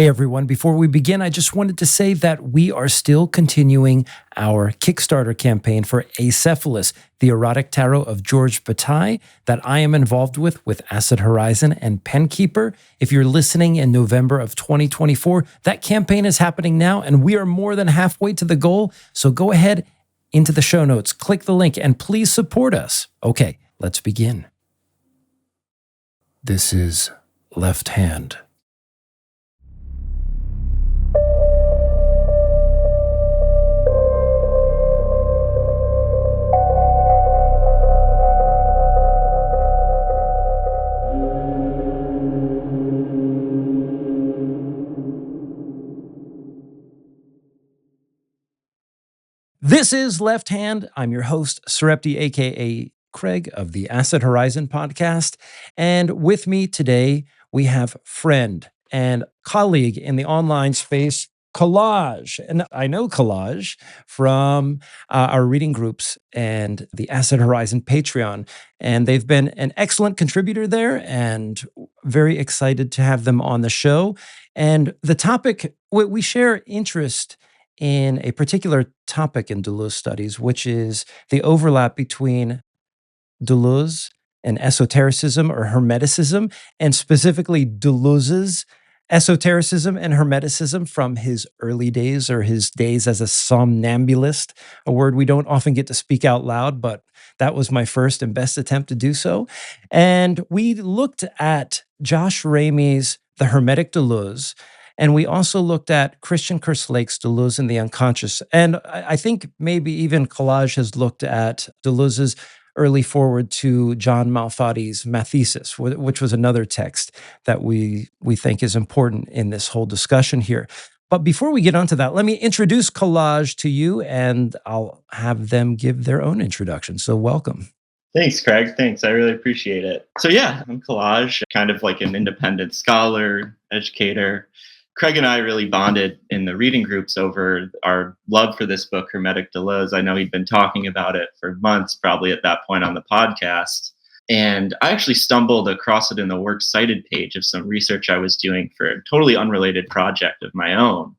Hey everyone, before we begin, I just wanted to say that we are still continuing our Kickstarter campaign for Acephalus, the erotic tarot of George Bataille that I am involved with Acid Horizon and Penkeeper. If you're listening in November of 2024, that campaign is happening now and we are more than halfway to the goal. So go ahead into the show notes, click the link, and please support us. Okay, let's begin. This is Left Hand. This is Left Hand. I'm your host, Sarepti, aka Craig of the Acid Horizon podcast. And with me today, we have friend and colleague in the online space, Collage. And I know Collage from our reading groups and the Acid Horizon Patreon. And they've been an excellent contributor there and very excited to have them on the show. And the topic, we share interest in a particular topic in Deleuze studies, which is the overlap between Deleuze and esotericism or Hermeticism, and specifically Deleuze's esotericism and Hermeticism from his early days or his days as a somnambulist, a word we don't often get to speak out loud, but that was my first and best attempt to do so. And we looked at Josh Ramey's The Hermetic Deleuze, and we also looked at Christian Kerslake's Deleuze and the Unconscious. And I think maybe even Collage has looked at Deleuze's early forward to John Malfati's Mathesis, which was another text that we think is important in this whole discussion here. But before we get onto that, let me introduce Collage to you, and I'll have them give their own introduction. So welcome. Thanks, Craig. Thanks. I really appreciate it. So yeah, I'm Collage, kind of like an independent scholar, educator. Craig and I really bonded in the reading groups over our love for this book, Hermetic Deleuze. I know he'd been talking about it for months, probably at that point on the podcast. And I actually stumbled across it in the Works Cited page of some research I was doing for a totally unrelated project of my own.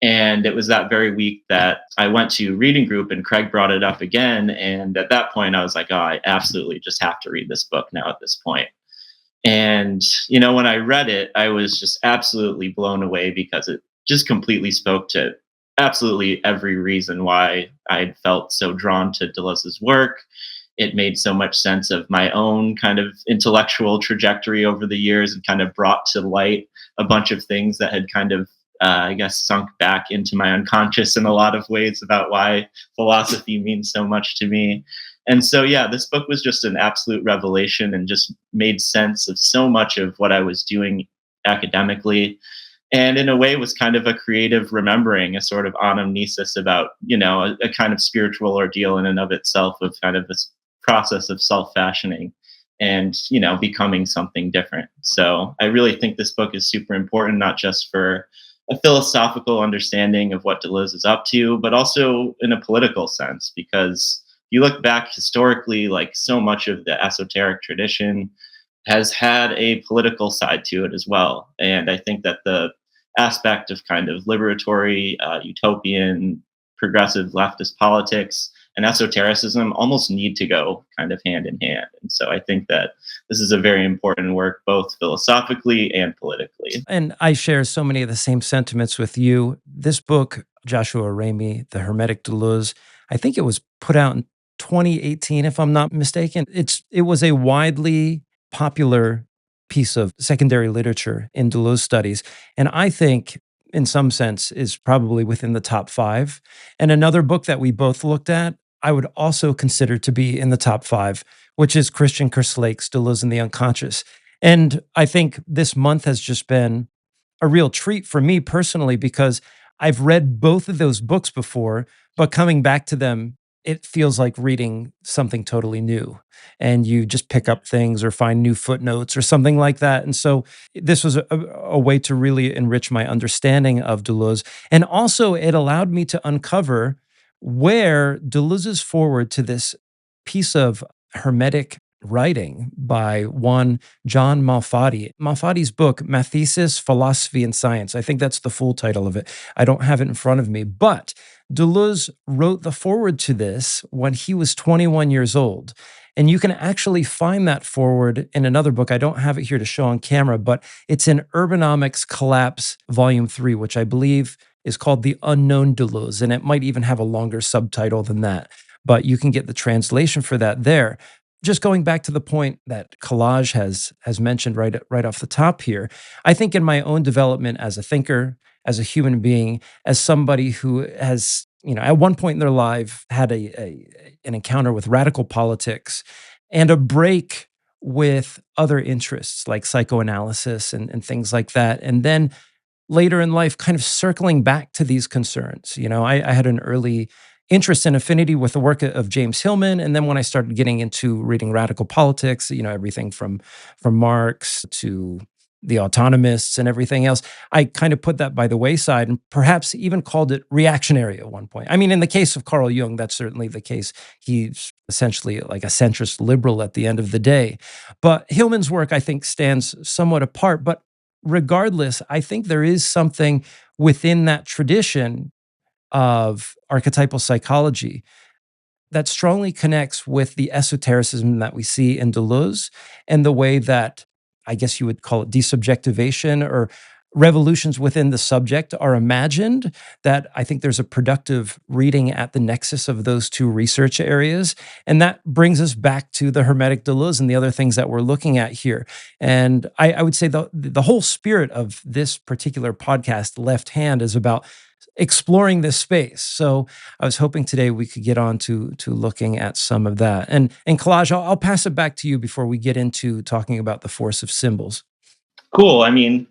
And it was that very week that I went to reading group and Craig brought it up again. And at that point, I was like, oh, I absolutely just have to read this book now at this point. And, when I read it, I was just absolutely blown away because it just completely spoke to absolutely every reason why I felt so drawn to Deleuze's work. It made so much sense of my own kind of intellectual trajectory over the years and kind of brought to light a bunch of things that had kind of, sunk back into my unconscious in a lot of ways about why philosophy means so much to me. And so, yeah, this book was just an absolute revelation and just made sense of so much of what I was doing academically. And in a way was kind of a creative remembering, a sort of anamnesis about, a kind of spiritual ordeal in and of itself of kind of this process of self-fashioning and, becoming something different. So I really think this book is super important, not just for a philosophical understanding of what Deleuze is up to, but also in a political sense, because you look back historically, like so much of the esoteric tradition has had a political side to it as well. And I think that the aspect of kind of liberatory, utopian, progressive leftist politics and esotericism almost need to go kind of hand in hand. And so I think that this is a very important work, both philosophically and politically. And I share so many of the same sentiments with you. This book, Joshua Ramey, The Hermetic Deleuze, I think it was put out in 2018, if I'm not mistaken. It was a widely popular piece of secondary literature in Deleuze studies. And I think, in some sense, is probably within the top 5. And another book that we both looked at, I would also consider to be in the top 5, which is Christian Kerslake's Deleuze and the Unconscious. And I think this month has just been a real treat for me personally because I've read both of those books before, but coming back to them, it feels like reading something totally new, and you just pick up things or find new footnotes or something like that. And so this was a way to really enrich my understanding of Deleuze. And also it allowed me to uncover where Deleuze's forward to this piece of Hermetic writing by one John Malfatti. Malfatti's book, Mathesis, Philosophy, and Science. I think that's the full title of it. I don't have it in front of me, but Deleuze wrote the foreword to this when he was 21 years old. And you can actually find that foreword in another book. I don't have it here to show on camera, but it's in Urbanomics Collapse, Volume 3, which I believe is called The Unknown Deleuze. And it might even have a longer subtitle than that, but you can get the translation for that there. Just going back to the point that Collage has mentioned right off the top here, I think in my own development as a thinker, as a human being, as somebody who has, at one point in their life had an encounter with radical politics and a break with other interests like psychoanalysis and things like that. And then later in life, kind of circling back to these concerns. I had an early interest and affinity with the work of James Hillman. And then when I started getting into reading radical politics, everything from Marx to the autonomists and everything else, I kind of put that by the wayside and perhaps even called it reactionary at one point. I mean, in the case of Carl Jung, that's certainly the case. He's essentially like a centrist liberal at the end of the day. But Hillman's work, I think, stands somewhat apart. But regardless, I think there is something within that tradition of archetypal psychology that strongly connects with the esotericism that we see in Deleuze and the way that, I guess you would call it desubjectivation or revolutions within the subject are imagined, that I think there's a productive reading at the nexus of those two research areas. And that brings us back to the Hermetic Deleuze and the other things that we're looking at here. And I would say the whole spirit of this particular podcast, Left Hand, is about exploring this space. So I was hoping today we could get on to looking at some of that. And Collage, I'll pass it back to you before we get into talking about the force of symbols. Cool. I mean,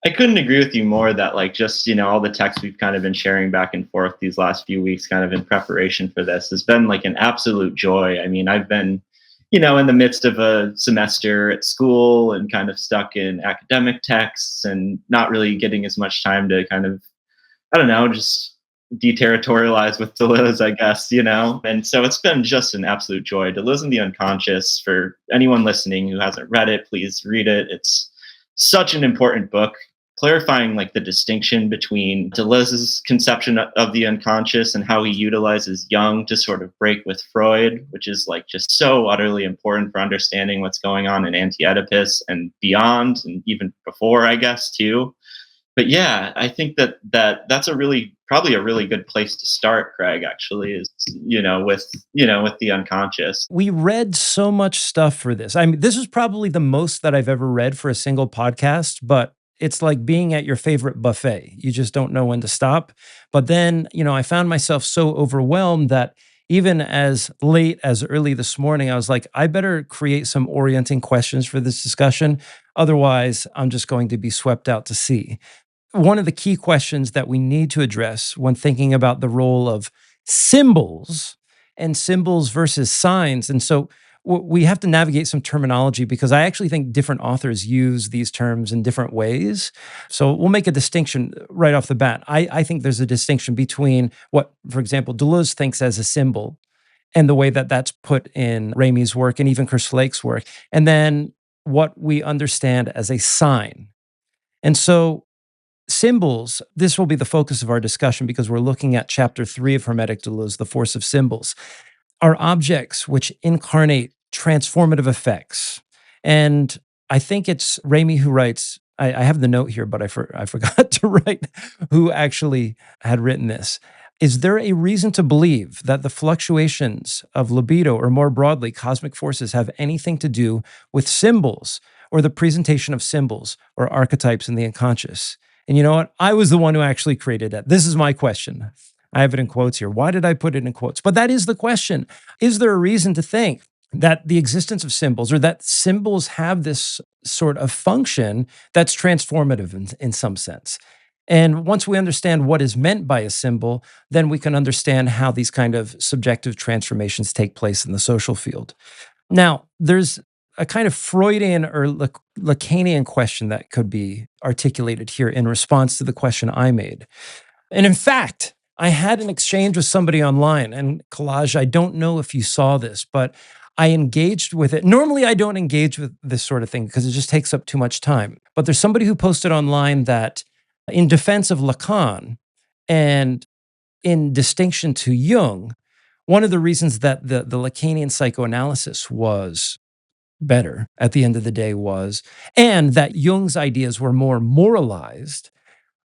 I couldn't agree with you more that like just, all the text we've kind of been sharing back and forth these last few weeks kind of in preparation for this has been like an absolute joy. I mean, I've been, in the midst of a semester at school and kind of stuck in academic texts and not really getting as much time to kind of, I don't know, just deterritorialize with Deleuze, I guess, And so it's been just an absolute joy. Deleuze and the Unconscious, for anyone listening who hasn't read it, please read it. It's such an important book, clarifying like the distinction between Deleuze's conception of the unconscious and how he utilizes Jung to sort of break with Freud, which is like just so utterly important for understanding what's going on in Anti-Oedipus and beyond, and even before, I guess, too. But yeah, I think that's probably a really good place to start, Craig, actually, is, with the unconscious. We read so much stuff for this. I mean, this is probably the most that I've ever read for a single podcast, but it's like being at your favorite buffet. You just don't know when to stop. But then, I found myself so overwhelmed that even as late as early this morning, I was like, I better create some orienting questions for this discussion. Otherwise, I'm just going to be swept out to sea. One of the key questions that we need to address when thinking about the role of symbols and symbols versus signs. And so we have to navigate some terminology because I actually think different authors use these terms in different ways. So we'll make a distinction right off the bat. I think there's a distinction between what, for example, Deleuze thinks as a symbol and the way that that's put in Ramey's work and even Kerslake's work, and then what we understand as a sign. And so symbols, this will be the focus of our discussion because we're looking at chapter 3 of Hermetic Deleuze, The Force of Symbols, are objects which incarnate transformative effects. And I think it's Ramey who writes, I have the note here, but I forgot to write who actually had written this. Is there a reason to believe that the fluctuations of libido, or more broadly, cosmic forces, have anything to do with symbols or the presentation of symbols or archetypes in the unconscious? And you know what? I was the one who actually created that. This is my question. I have it in quotes here. Why did I put it in quotes? But that is the question. Is there a reason to think that the existence of symbols, or that symbols have this sort of function that's transformative in some sense? And once we understand what is meant by a symbol, then we can understand how these kind of subjective transformations take place in the social field. Now, there's a kind of Freudian or Lacanian question that could be articulated here in response to the question I made. And in fact, I had an exchange with somebody online, and Collage, I don't know if you saw this, but I engaged with it. Normally, I don't engage with this sort of thing because it just takes up too much time. But there's somebody who posted online that in defense of Lacan and in distinction to Jung, one of the reasons that the Lacanian psychoanalysis was better at the end of the day was, and that Jung's ideas were more moralized,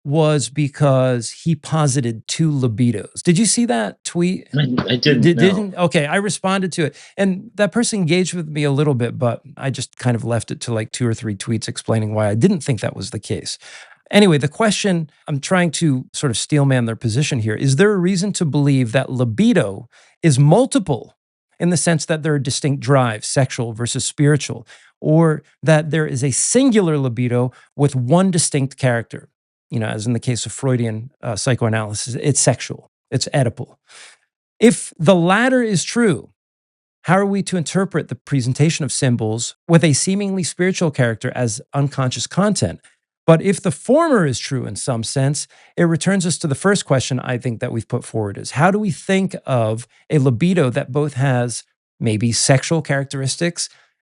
was because he posited two libidos. Did you see that tweet? I didn't know. Didn't? Okay, I responded to it. And that person engaged with me a little bit, but I just kind of left it to like 2 or 3 tweets explaining why I didn't think that was the case. Anyway, the question, I'm trying to sort of steelman their position here. Is there a reason to believe that libido is multiple in the sense that there are distinct drives, sexual versus spiritual, or that there is a singular libido with one distinct character? As in the case of Freudian psychoanalysis, it's sexual, it's Oedipal. If the latter is true, how are we to interpret the presentation of symbols with a seemingly spiritual character as unconscious content? But if the former is true in some sense, it returns us to the first question I think that we've put forward is how do we think of a libido that both has maybe sexual characteristics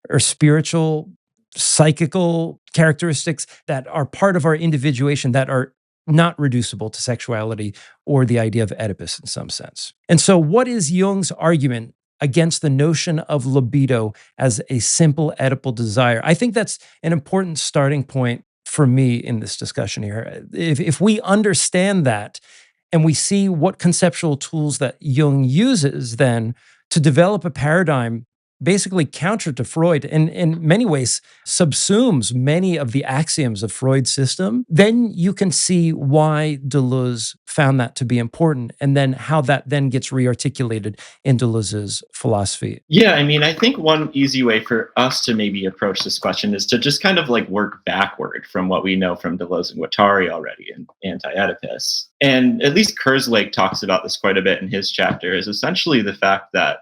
or spiritual, psychical characteristics that are part of our individuation that are not reducible to sexuality or the idea of Oedipus in some sense? And so what is Jung's argument against the notion of libido as a simple Oedipal desire? I think that's an important starting point for me in this discussion here. If we understand that and we see what conceptual tools that Jung uses then to develop a paradigm basically counter to Freud and in many ways subsumes many of the axioms of Freud's system, then you can see why Deleuze found that to be important and then how that then gets rearticulated in Deleuze's philosophy. Yeah, I mean, I think one easy way for us to maybe approach this question is to just kind of like work backward from what we know from Deleuze and Guattari already in Anti-Oedipus. And at least Kerslake talks about this quite a bit in his chapter, is essentially the fact that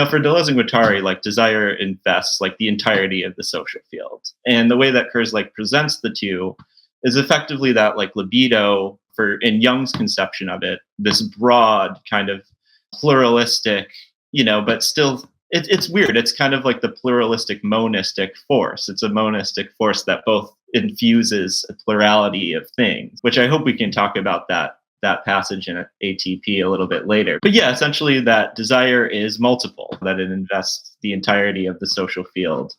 for Deleuze and Guattari, like desire invests like the entirety of the social field. And the way that Kerslake presents the two is effectively that like libido, in Jung's conception of it, this broad kind of pluralistic, but still it's weird. It's kind of like the pluralistic monistic force. It's a monistic force that both infuses a plurality of things, which I hope we can talk about that passage in ATP a little bit later. But yeah, essentially that desire is multiple, that it invests the entirety of the social field.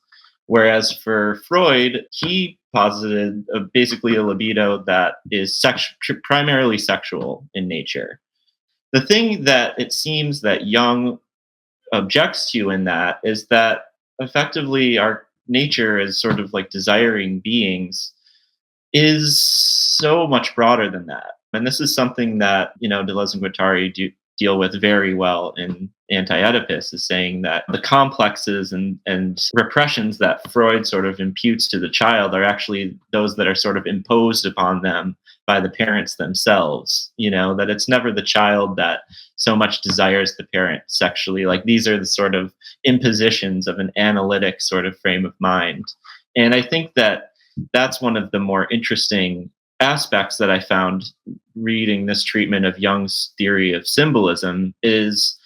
Whereas for Freud, he posited basically a libido that is primarily sexual in nature. The thing that it seems that Jung objects to in that is that effectively our nature as sort of like desiring beings is so much broader than that. And this is something that, Deleuze and Guattari deal with very well in Anti-Oedipus, is saying that the complexes and repressions that Freud sort of imputes to the child are actually those that are sort of imposed upon them by the parents themselves, that it's never the child that so much desires the parent sexually. Like these are the sort of impositions of an analytic sort of frame of mind. And I think that that's one of the more interesting aspects that I found reading this treatment of Jung's theory of symbolism, is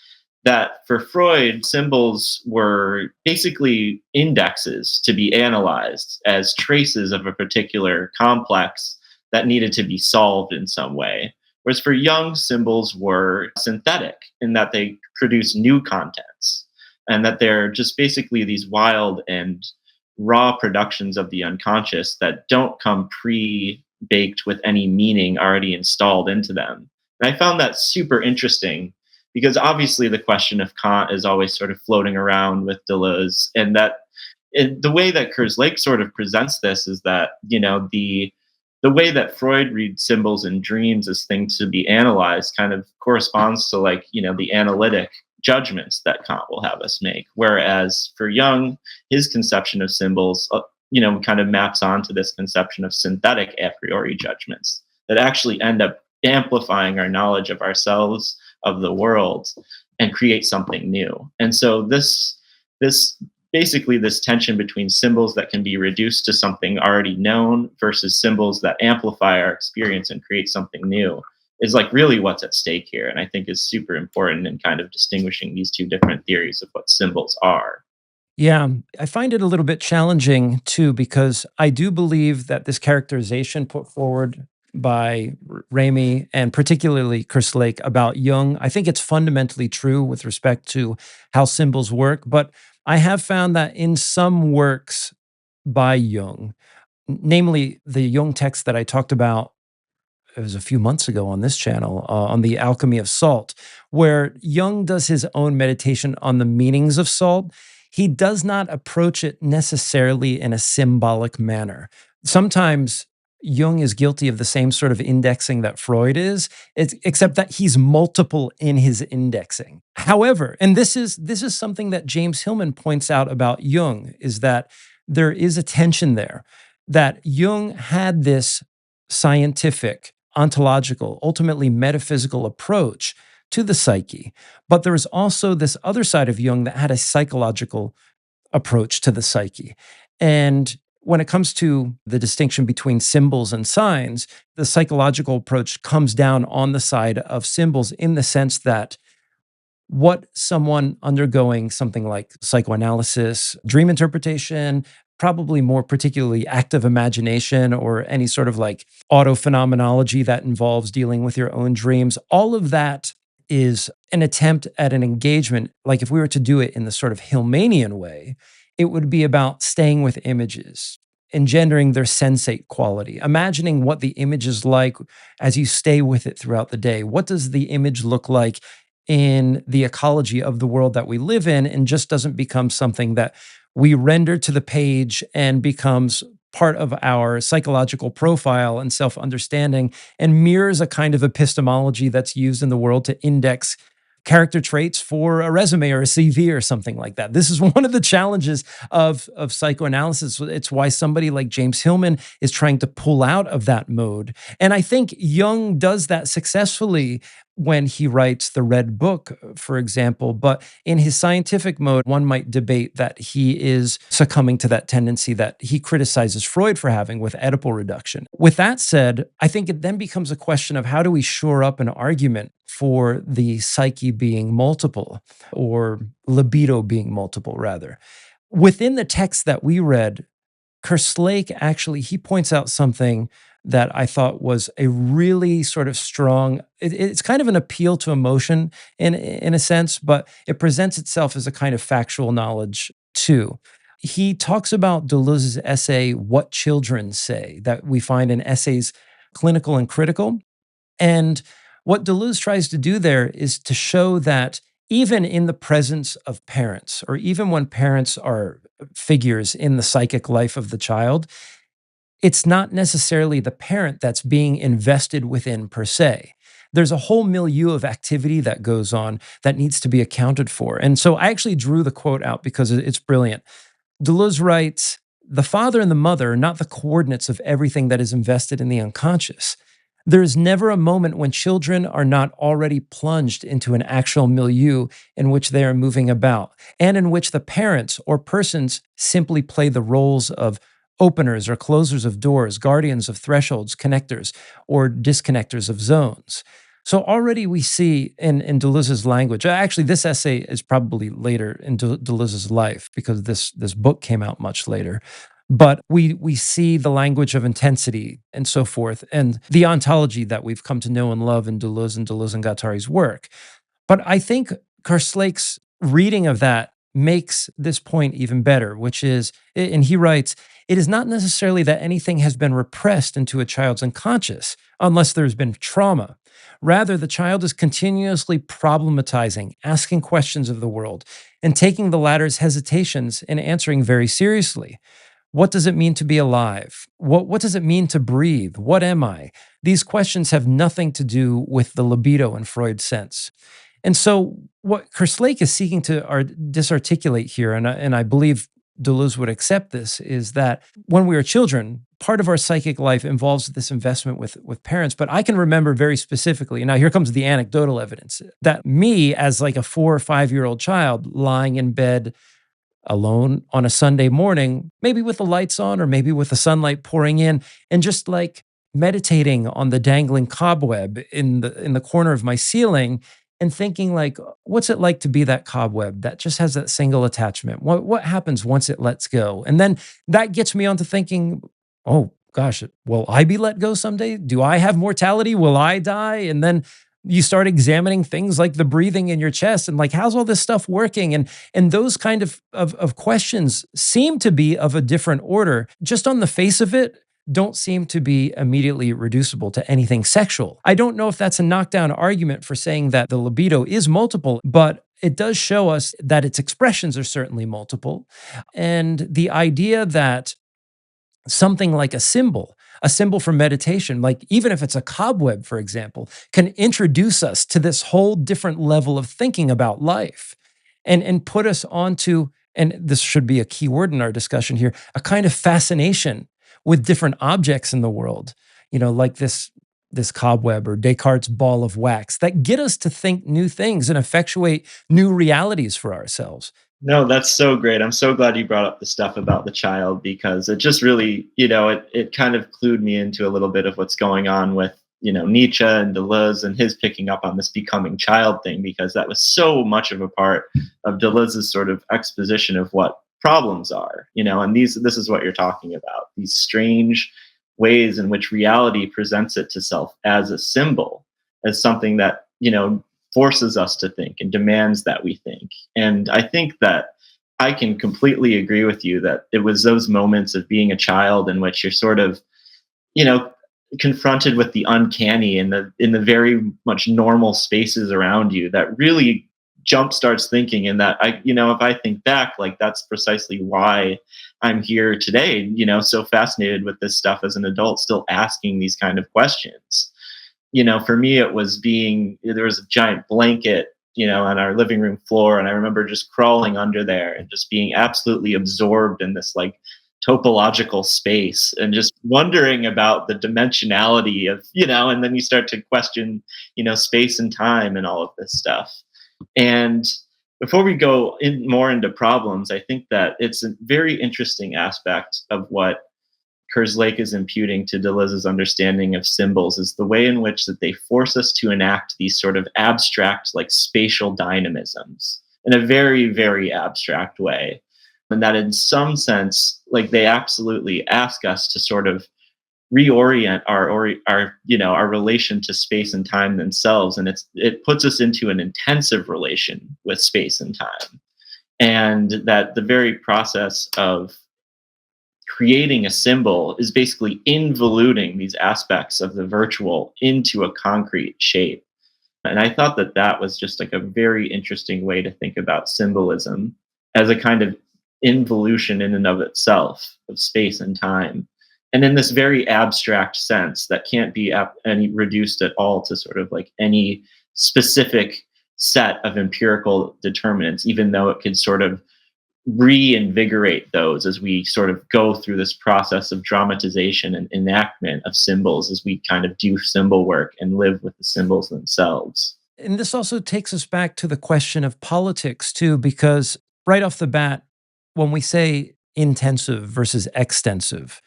that for Freud, symbols were basically indexes to be analyzed as traces of a particular complex that needed to be solved in some way. Whereas for Jung, symbols were synthetic in that they produce new contents and that they're just basically these wild and raw productions of the unconscious that don't come pre-baked with any meaning already installed into them. And I found that super interesting because obviously the question of Kant is always sort of floating around with Deleuze, and that the way that Kerslake sort of presents this is that, the way that Freud reads symbols in dreams as things to be analyzed kind of corresponds to like, the analytic judgments that Kant will have us make. Whereas for Jung, his conception of symbols, kind of maps onto this conception of synthetic a priori judgments that actually end up amplifying our knowledge of ourselves, of the world, and create something new. And so this basically this tension between symbols that can be reduced to something already known versus symbols that amplify our experience and create something new is like really what's at stake here. And I think is super important in kind of distinguishing these two different theories of what symbols are. Yeah, I find it a little bit challenging too, because I do believe that this characterization put forward by Ramey and particularly Kerslake about Jung, I think it's fundamentally true with respect to how symbols work. But I have found that in some works by Jung, namely the Jung text that I talked about, it was a few months ago on this channel, on the alchemy of salt, where Jung does his own meditation on the meanings of salt. He does not approach it necessarily in a symbolic manner. Sometimes Jung is guilty of the same sort of indexing that Freud is, except that he's multiple in his indexing. However, and this is something that James Hillman points out about Jung, is that there is a tension there. That Jung had this scientific, ontological, ultimately metaphysical approach to the psyche. But there was also this other side of Jung that had a psychological approach to the psyche. And when it comes to the distinction between symbols and signs, the psychological approach comes down on the side of symbols in the sense that what someone undergoing something like psychoanalysis, dream interpretation, probably more particularly active imagination or any sort of like autophenomenology that involves dealing with your own dreams, all of that is an attempt at an engagement. Like if we were to do it in the sort of Hillmanian way, it would be about staying with images, engendering their sensate quality, imagining what the image is like as you stay with it throughout the day. What does the image look like in the ecology of the world that we live in, and just doesn't become something that we render to the page and becomes part of our psychological profile and self understanding and mirrors a kind of epistemology that's used in the world to index character traits for a resume or a CV or something like that. This is one of the challenges of psychoanalysis. It's why somebody like James Hillman is trying to pull out of that mode. And I think Jung does that successfully when he writes the Red Book, for example. But in his scientific mode, one might debate that he is succumbing to that tendency that he criticizes Freud for having with Oedipal reduction. With that said, I think it then becomes a question of how do we shore up an argument for the psyche being multiple, or libido being multiple, rather. Within the text that we read, Kerslake actually he points out something that I thought was a really sort of strong. It's kind of an appeal to emotion in a sense, but it presents itself as a kind of factual knowledge too. He talks about Deleuze's essay "What Children Say" that we find in essays Clinical and Critical, and what Deleuze tries to do there is to show that even in the presence of parents, or even when parents are figures in the psychic life of the child, it's not necessarily the parent that's being invested within per se. There's a whole milieu of activity that goes on that needs to be accounted for. And so I actually drew the quote out because it's brilliant. Deleuze writes, "The father and the mother are not the coordinates of everything that is invested in the unconscious. There is never a moment when children are not already plunged into an actual milieu in which they are moving about, and in which the parents or persons simply play the roles of openers or closers of doors, guardians of thresholds, connectors or disconnectors of zones." So already we see in Deleuze's language, actually this essay is probably later in Deleuze's life because this book came out much later. But we see the language of intensity and so forth, and the ontology that we've come to know and love in Deleuze and Guattari's work. But I think Kerslake's reading of that makes this point even better, which is, and he writes, it is not necessarily that anything has been repressed into a child's unconscious, unless there's been trauma. Rather, the child is continuously problematizing, asking questions of the world, and taking the latter's hesitations and answering very seriously. What does it mean to be alive? What does it mean to breathe? What am I? These questions have nothing to do with the libido in Freud's sense. And so, what Kerslake is seeking to disarticulate here, and I believe Deleuze would accept this, is that when we are children, part of our psychic life involves this investment with parents. But I can remember very specifically, and now here comes the anecdotal evidence, that me as like a 4 or 5 year old child lying in bed alone on a Sunday morning, maybe with the lights on or maybe with the sunlight pouring in, and just like meditating on the dangling cobweb in the corner of my ceiling and thinking like, what's it like to be that cobweb that just has that single attachment? What happens once it lets go? And then that gets me onto thinking, oh gosh, will I be let go someday? Do I have mortality? Will I die? And then you start examining things like the breathing in your chest and like, how's all this stuff working? And those kind of questions seem to be of a different order. Just on the face of it, don't seem to be immediately reducible to anything sexual. I don't know if that's a knockdown argument for saying that the libido is multiple, but it does show us that its expressions are certainly multiple. And the idea that something like a symbol for meditation, like even if it's a cobweb, for example, can introduce us to this whole different level of thinking about life and put us onto, and this should be a key word in our discussion here, a kind of fascination with different objects in the world, like this cobweb or Descartes' ball of wax that get us to think new things and effectuate new realities for ourselves. No, that's so great. I'm so glad you brought up the stuff about the child because it just really, it kind of clued me into a little bit of what's going on with, Nietzsche and Deleuze and his picking up on this becoming child thing, because that was so much of a part of Deleuze's sort of exposition of what problems are, and this is what you're talking about, these strange ways in which reality presents it to self as a symbol, as something that, forces us to think and demands that we think. And I think that I can completely agree with you that it was those moments of being a child in which you're sort of, you know, confronted with the uncanny in the very much normal spaces around you that really jump starts thinking. And that if I think back, like that's precisely why I'm here today, so fascinated with this stuff as an adult, still asking these kind of questions. For me, it was there was a giant blanket, on our living room floor. And I remember just crawling under there and just being absolutely absorbed in this like topological space and just wondering about the dimensionality of, and then you start to question, space and time and all of this stuff. And before we go in more into problems, I think that it's a very interesting aspect of what Kerslake is imputing to Deleuze's understanding of symbols is the way in which that they force us to enact these sort of abstract, like spatial dynamisms in a very, very abstract way. And that in some sense, like they absolutely ask us to sort of reorient our relation to space and time themselves. And it puts us into an intensive relation with space and time. And that the very process of creating a symbol is basically involuting these aspects of the virtual into a concrete shape. And I thought that that was just like a very interesting way to think about symbolism as a kind of involution in and of itself of space and time. And in this very abstract sense that can't be any reduced at all to sort of like any specific set of empirical determinants, even though it could sort of reinvigorate those as we sort of go through this process of dramatization and enactment of symbols as we kind of do symbol work and live with the symbols themselves. And this also takes us back to the question of politics, too, because right off the bat, when we say intensive versus extensive,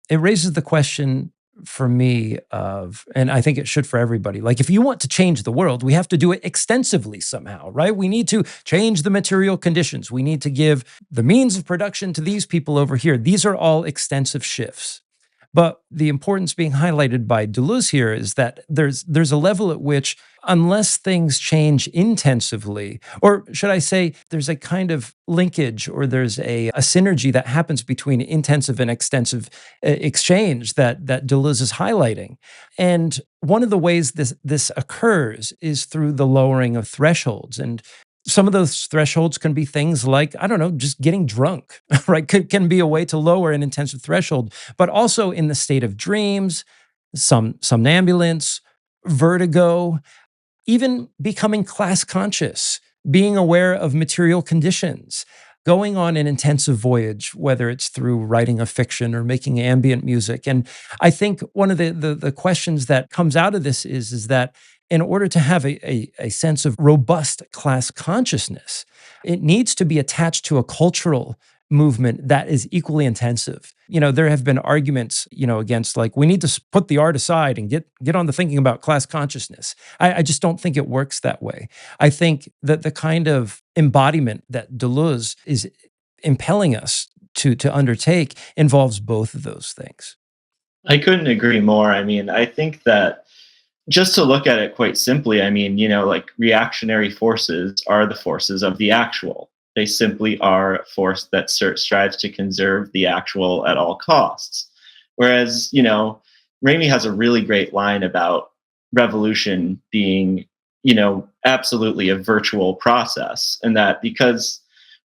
it raises the question for me of, and I think it should for everybody, like if you want to change the world, we have to do it extensively somehow, right? We need to change the material conditions. We need to give the means of production to these people over here. These are all extensive shifts. But the importance being highlighted by Deleuze here is that there's a level at which, unless things change intensively, or should I say, there's a kind of linkage or there's a synergy that happens between intensive and extensive exchange that Deleuze is highlighting. And one of the ways this occurs is through the lowering of thresholds. And some of those thresholds can be things like, I don't know, just getting drunk, right? Can be a way to lower an intensive threshold, but also in the state of dreams, somnambulance, vertigo, even becoming class conscious, being aware of material conditions, going on an intensive voyage, whether it's through writing a fiction or making ambient music. And I think one of the questions that comes out of this is that in order to have a sense of robust class consciousness, it needs to be attached to a cultural movement that is equally intensive. There have been arguments, against like we need to put the art aside and get on to thinking about class consciousness. I just don't think it works that way. I think that the kind of embodiment that Deleuze is impelling us to undertake involves both of those things. I couldn't agree more. I mean, I think that just to look at it quite simply, I mean, like reactionary forces are the forces of the actual. They simply are a force that strives to conserve the actual at all costs. Whereas, Ramey has a really great line about revolution being, absolutely a virtual process. And that because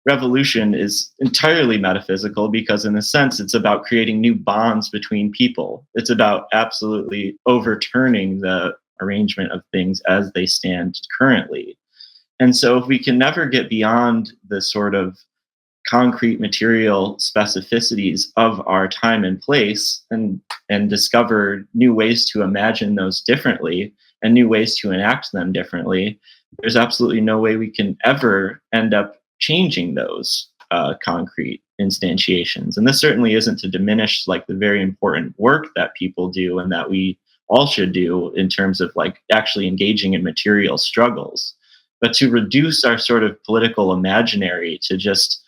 revolution is entirely metaphysical, because in a sense it's about creating new bonds between people. It's about absolutely overturning the arrangement of things as they stand currently. And so if we can never get beyond the sort of concrete material specificities of our time and place, and discover new ways to imagine those differently and new ways to enact them differently, there's absolutely no way we can ever end up changing those concrete instantiations. And this certainly isn't to diminish like the very important work that people do and that we all should do in terms of like actually engaging in material struggles, but to reduce our sort of political imaginary to just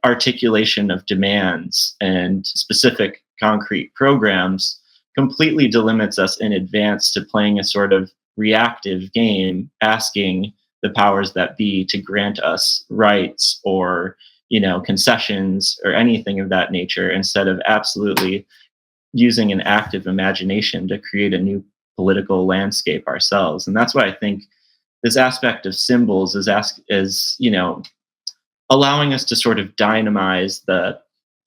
articulation of demands and specific concrete programs completely delimits us in advance to playing a sort of reactive game, asking the powers that be to grant us rights or concessions or anything of that nature, instead of absolutely using an active imagination to create a new political landscape ourselves. And that's why I think this aspect of symbols is allowing us to sort of dynamize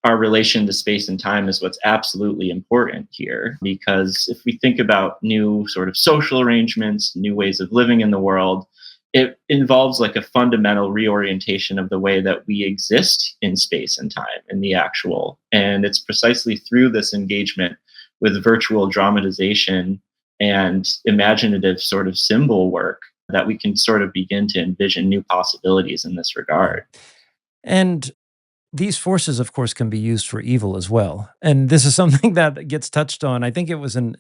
our relation to space and time is what's absolutely important here. Because if we think about new sort of social arrangements, new ways of living in the world, it involves like a fundamental reorientation of the way that we exist in space and time in the actual. And it's precisely through this engagement with virtual dramatization and imaginative sort of symbol work that we can sort of begin to envision new possibilities in this regard. And these forces, of course, can be used for evil as well. And this is something that gets touched on. I think it was in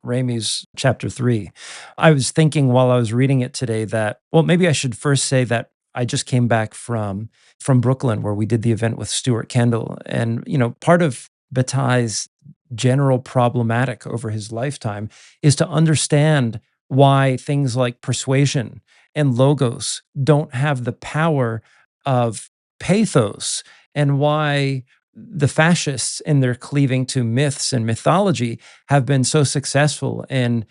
Ramey's chapter 3. I was thinking while I was reading it today that, well, maybe I should first say that I just came back from Brooklyn, where we did the event with Stuart Kendall. And, part of Bataille's general problematic over his lifetime is to understand why things like persuasion and logos don't have the power of pathos, and why the fascists in their cleaving to myths and mythology have been so successful in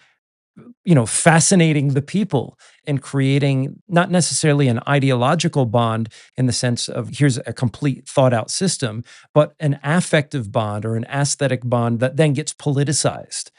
fascinating the people and creating not necessarily an ideological bond in the sense of here's a complete thought out system, but an affective bond or an aesthetic bond that then gets politicized.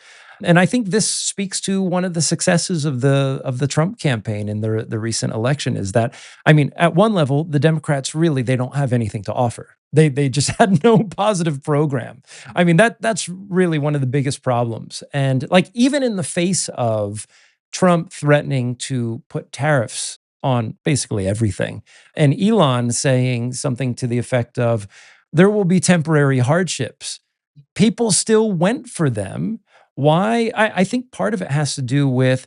And I think this speaks to one of the successes of the Trump campaign in the recent election is that, I mean, at one level, the Democrats really, they don't have anything to offer. They just had no positive program. I mean, that's really one of the biggest problems. And like even in the face of Trump threatening to put tariffs on basically everything, and Elon saying something to the effect of there will be temporary hardships, people still went for them. Why? I think part of it has to do with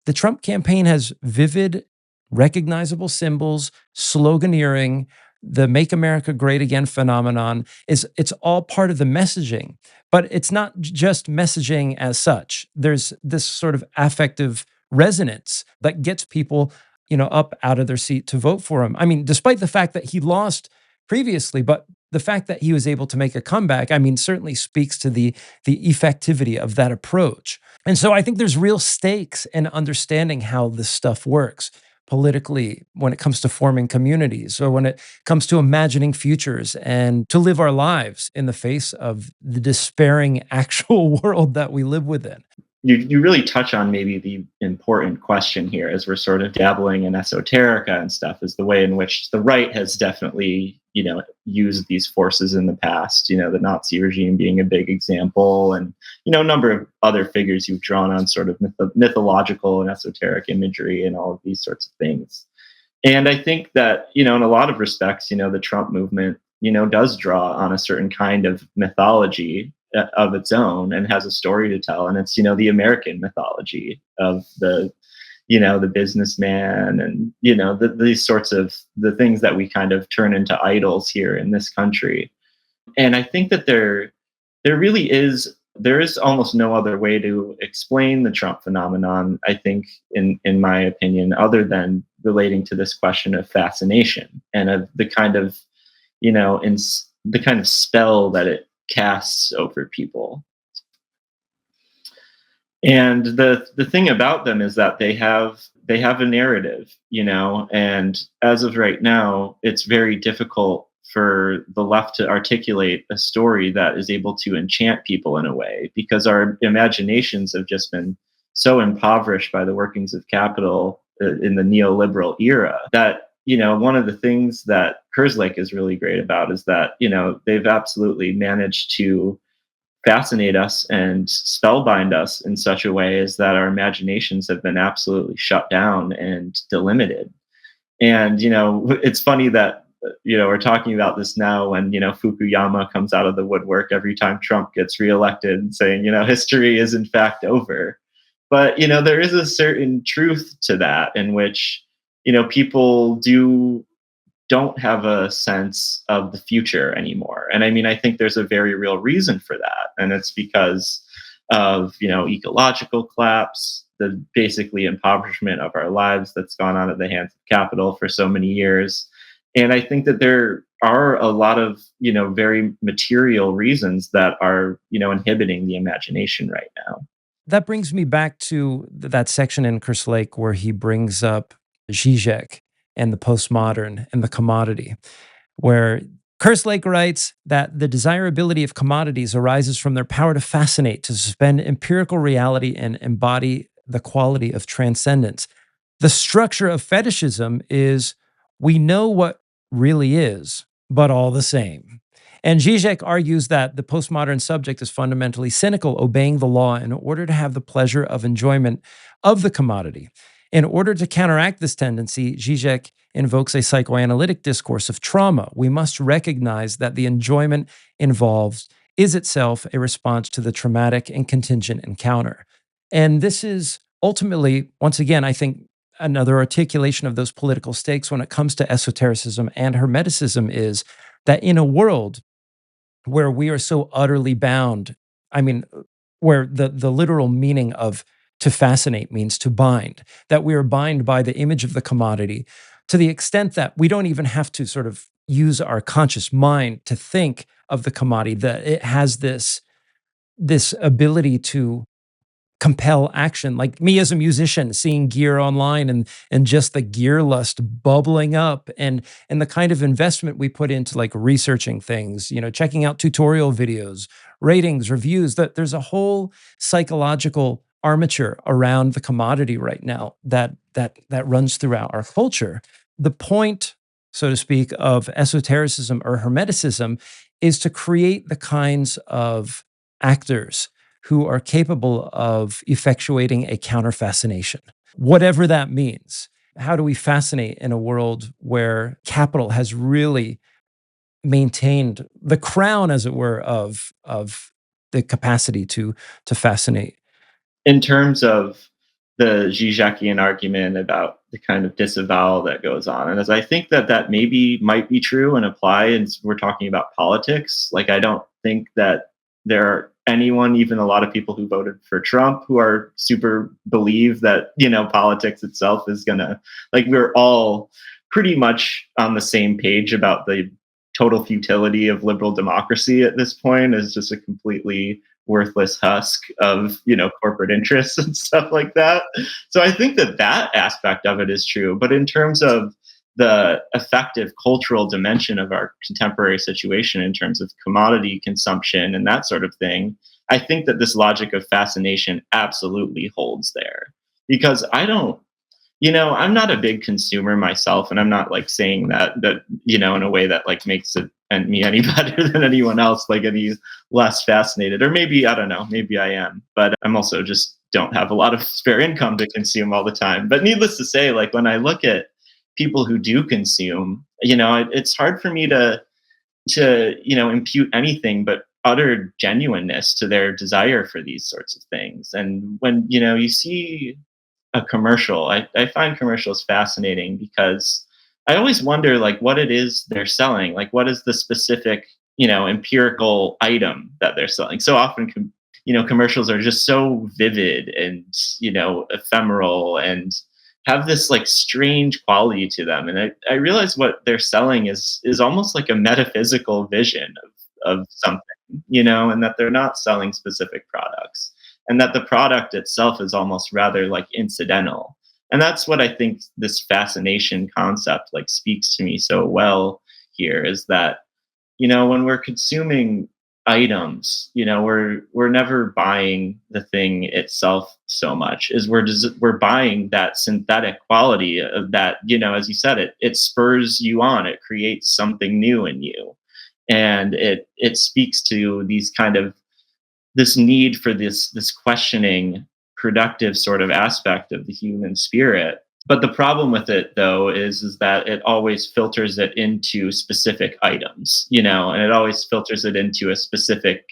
the Trump campaign has vivid, recognizable symbols, sloganeering, the Make America Great Again phenomenon it's all part of the messaging, but it's not just messaging as such. There's this sort of affective resonance that gets people, up out of their seat to vote for him. I mean, despite the fact that he lost previously, but the fact that he was able to make a comeback, I mean, certainly speaks to the effectivity of that approach. And so I think there's real stakes in understanding how this stuff works politically when it comes to forming communities or when it comes to imagining futures and to live our lives in the face of the despairing actual world that we live within. You really touch on maybe the important question here as we're sort of dabbling in esoterica and stuff, is the way in which the right has definitely, used these forces in the past, the Nazi regime being a big example, and, a number of other figures you've drawn on sort of mythological and esoteric imagery and all of these sorts of things. And I think that, in a lot of respects, the Trump movement, does draw on a certain kind of mythology of its own and has a story to tell. And it's, the American mythology of the businessman and, these sorts of the things that we kind of turn into idols here in this country. And I think that there is almost no other way to explain the Trump phenomenon, I think, in my opinion, other than relating to this question of fascination and of the kind of, the kind of spell that it casts over people. And the thing about them is that they have a narrative, and as of right now, it's very difficult for the left to articulate a story that is able to enchant people in a way, because our imaginations have just been so impoverished by the workings of capital in the neoliberal era that, one of the things that Kerslake is really great about is that, they've absolutely managed to fascinate us and spellbind us in such a way as that our imaginations have been absolutely shut down and delimited. And, it's funny that, we're talking about this now when, Fukuyama comes out of the woodwork every time Trump gets reelected saying, history is in fact over. But, there is a certain truth to that in which, people don't have a sense of the future anymore. And I mean, I think there's a very real reason for that. And it's because of, ecological collapse, the basically impoverishment of our lives that's gone on at the hands of capital for so many years. And I think that there are a lot of, very material reasons that are, inhibiting the imagination right now. That brings me back to that section in Kerslake where he brings up Zizek and the postmodern and the commodity, where Kerslake writes that the desirability of commodities arises from their power to fascinate, to suspend empirical reality and embody the quality of transcendence. The structure of fetishism is we know what really is, but all the same. And Zizek argues that the postmodern subject is fundamentally cynical, obeying the law in order to have the pleasure of enjoyment of the commodity. In order to counteract this tendency, Zizek invokes a psychoanalytic discourse of trauma. We must recognize that the enjoyment involved is itself a response to the traumatic and contingent encounter. And this is ultimately, once again, I think, another articulation of those political stakes when it comes to esotericism and Hermeticism is that in a world where we are so utterly bound, I mean, where the literal meaning of to fascinate means to bind, that we are bind by the image of the commodity to the extent that we don't even have to sort of use our conscious mind to think of the commodity, that it has this ability to compel action. Like me as a musician seeing gear online and just the gear lust bubbling up and the kind of investment we put into like researching things, checking out tutorial videos, ratings, reviews, that there's a whole psychological armature around the commodity right now that runs throughout our culture. The point, so to speak, of esotericism or Hermeticism is to create the kinds of actors who are capable of effectuating a counter-fascination, whatever that means. How do we fascinate in a world where capital has really maintained the crown, as it were, of the capacity to fascinate? In terms of the Zizekian argument about the kind of disavowal that goes on, and as I think that maybe might be true and apply, and we're talking about politics, like I don't think that there are anyone, even a lot of people who voted for Trump, who are super believe that, politics itself is gonna, like, we're all pretty much on the same page about the total futility of liberal democracy at this point as just a completely worthless husk of, corporate interests and stuff like that. So I think that aspect of it is true. But in terms of the effective cultural dimension of our contemporary situation in terms of commodity consumption and that sort of thing, I think that this logic of fascination absolutely holds there. Because I'm not a big consumer myself, and I'm not like saying that in a way that like makes it and me any better than anyone else, like any less fascinated. Or maybe, I don't know, maybe I am, but I'm also just don't have a lot of spare income to consume all the time. But needless to say, like when I look at people who do consume, it's hard for me to impute anything but utter genuineness to their desire for these sorts of things. And when you see a commercial, I find commercials fascinating because I always wonder like what it is they're selling, like what is the specific empirical item that they're selling. So often commercials are just so vivid and ephemeral and have this like strange quality to them. And I realize what they're selling is almost like a metaphysical vision of something, and that they're not selling specific products. And that the product itself is almost rather like incidental. And that's what I think this fascination concept like speaks to me so well here, is that when we're consuming items, we're never buying the thing itself so much as we're buying that synthetic quality of that, as you said, it spurs you on, it creates something new in you. And it speaks to these kind of this need for this questioning, productive sort of aspect of the human spirit. But the problem with it, though, is that it always filters it into specific items, and it always filters it into a specific,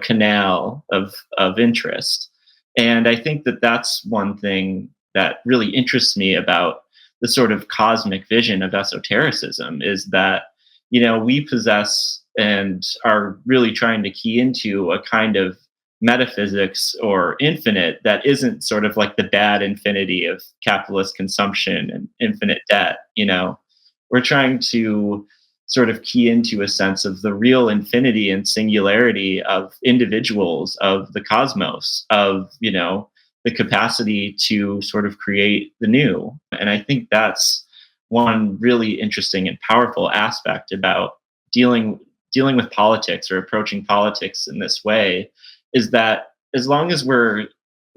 canal of interest. And I think that that's one thing that really interests me about the sort of cosmic vision of esotericism, is that, we possess and are really trying to key into a kind of metaphysics or infinite that isn't sort of like the bad infinity of capitalist consumption and infinite debt. We're trying to sort of key into a sense of the real infinity and singularity of individuals, of the cosmos, of the capacity to sort of create the new. And I think that's one really interesting and powerful aspect about dealing with politics or approaching politics in this way, is that as long as we're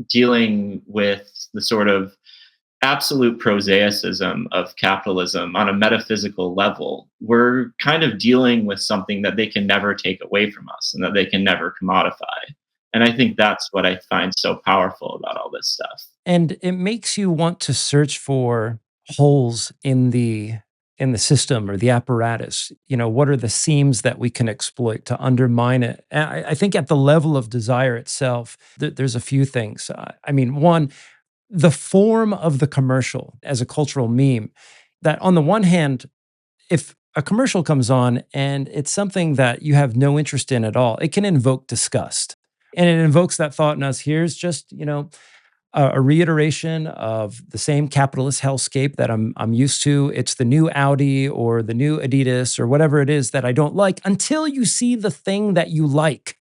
dealing with the sort of absolute prosaicism of capitalism on a metaphysical level, we're kind of dealing with something that they can never take away from us and that they can never commodify. And I think that's what I find so powerful about all this stuff. And it makes you want to search for holes in the system or the apparatus. What are the seams that we can exploit to undermine it? And I think at the level of desire itself, there's a few things. I mean, one, the form of the commercial as a cultural meme, that on the one hand, if a commercial comes on and it's something that you have no interest in at all, it can invoke disgust. And it invokes that thought in us. Here's just, a reiteration of the same capitalist hellscape that I'm used to. It's the new Audi or the new Adidas or whatever it is that I don't like, until you see the thing that you like,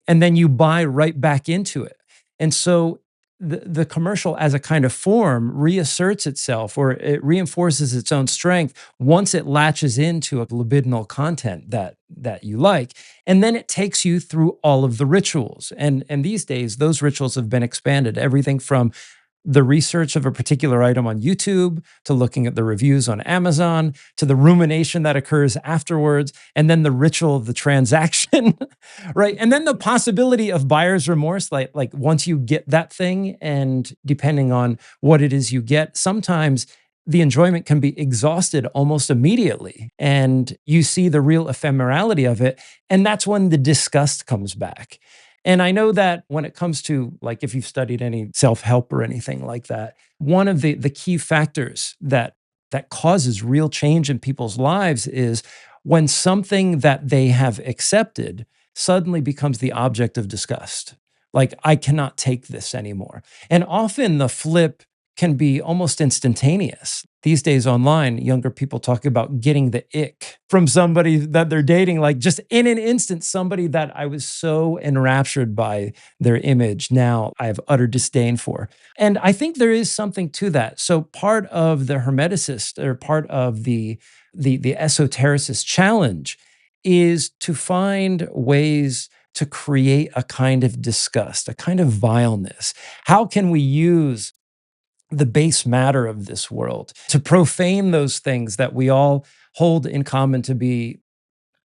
and then you buy right back into it. And so the commercial as a kind of form reasserts itself, or it reinforces its own strength once it latches into a libidinal content that you like. And then it takes you through all of the rituals. And these days, those rituals have been expanded. Everything from the research of a particular item on YouTube, to looking at the reviews on Amazon, to the rumination that occurs afterwards, and then the ritual of the transaction, right? And then the possibility of buyer's remorse, like once you get that thing, and depending on what it is you get, sometimes the enjoyment can be exhausted almost immediately, and you see the real ephemerality of it, and that's when the disgust comes back. And I know that when it comes to, like, if you've studied any self-help or anything like that, one of the key factors that causes real change in people's lives is when something that they have accepted suddenly becomes the object of disgust. Like, I cannot take this anymore. And often the flip can be almost instantaneous. These days online, younger people talk about getting the ick from somebody that they're dating, like just in an instant, somebody that I was so enraptured by their image, now I have utter disdain for. And I think there is something to that. So part of the Hermeticist, or part of the esotericist challenge, is to find ways to create a kind of disgust, a kind of vileness. How can we use the base matter of this world to profane those things that we all hold in common, to be,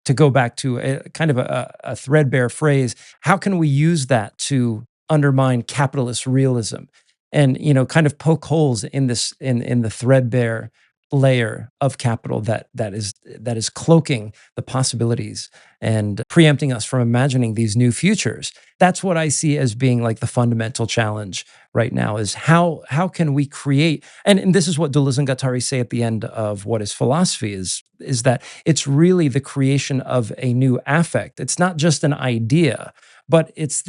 to go back to a kind of a threadbare phrase, how can we use that to undermine capitalist realism, and kind of poke holes in this, in the threadbare layer of capital that is cloaking the possibilities and preempting us from imagining these new futures. That's what I see as being like the fundamental challenge right now, is how can we create, and this is what Deleuze and Guattari say at the end of What is Philosophy, is that it's really the creation of a new affect. It's not just an idea, but it's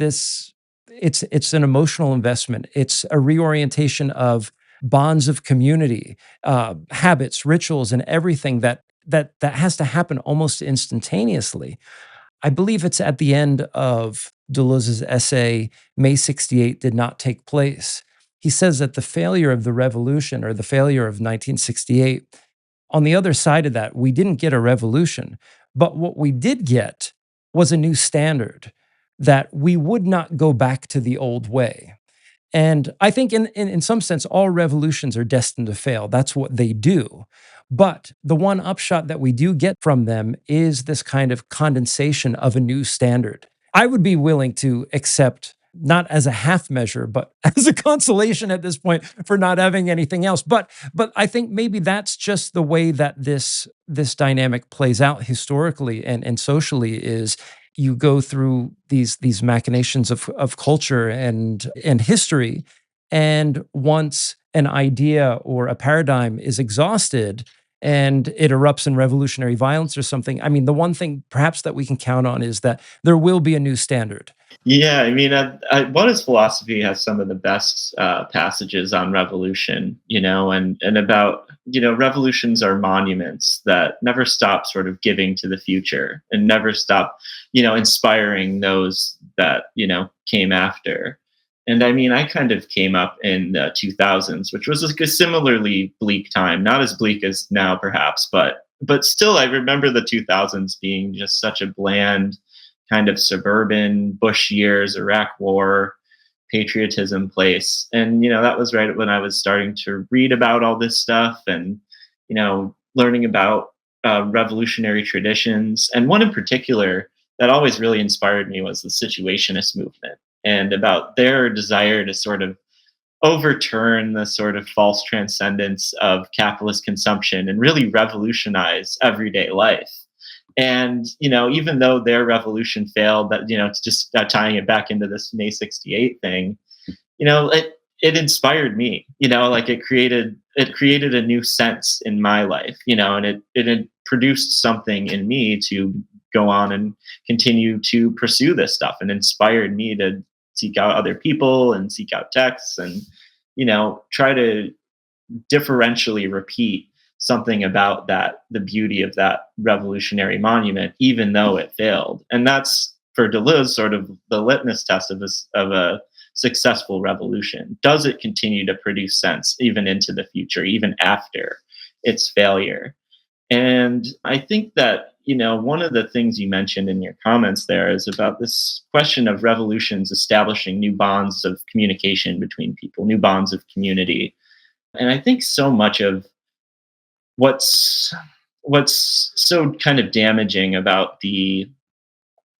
an emotional investment. It's a reorientation of bonds of community, habits, rituals, and everything that has to happen almost instantaneously. I believe it's at the end of Deleuze's essay, May 68 did not take place. He says that the failure of the revolution, or the failure of 1968, on the other side of that, we didn't get a revolution, but what we did get was a new standard, that we would not go back to the old way. And I think in some sense, all revolutions are destined to fail. That's what they do. But the one upshot that we do get from them is this kind of condensation of a new standard. I would be willing to accept, not as a half measure, but as a consolation at this point for not having anything else. But I think maybe that's just the way that this dynamic plays out historically and socially, is you go through these machinations of culture and history, and once an idea or a paradigm is exhausted and it erupts in revolutionary violence or something, I mean, the one thing perhaps that we can count on is that there will be a new standard. Yeah, I mean, What is Philosophy has some of the best passages on revolution, and about, revolutions are monuments that never stop sort of giving to the future and never stop, inspiring those that, came after. And I mean, I kind of came up in the 2000s, which was like a similarly bleak time, not as bleak as now, perhaps, but still, I remember the 2000s being just such a bland, kind of suburban Bush years, Iraq War, patriotism place. And, that was right when I was starting to read about all this stuff and, learning about revolutionary traditions. And one in particular that always really inspired me was the situationist movement, and about their desire to sort of overturn the sort of false transcendence of capitalist consumption and really revolutionize everyday life. And even though their revolution failed, that it's just tying it back into this May 68 thing, it inspired me. Like it created a new sense in my life. And it had produced something in me to go on and continue to pursue this stuff, and inspired me to seek out other people and seek out texts and try to differentially repeat something about the beauty of that revolutionary monument, even though it failed. And that's, for Deleuze, sort of the litmus test of a successful revolution. Does it continue to produce sense even into the future, even after its failure? And I think that, one of the things you mentioned in your comments there is about this question of revolutions establishing new bonds of communication between people, new bonds of community. And I think so much of what's so kind of damaging about the,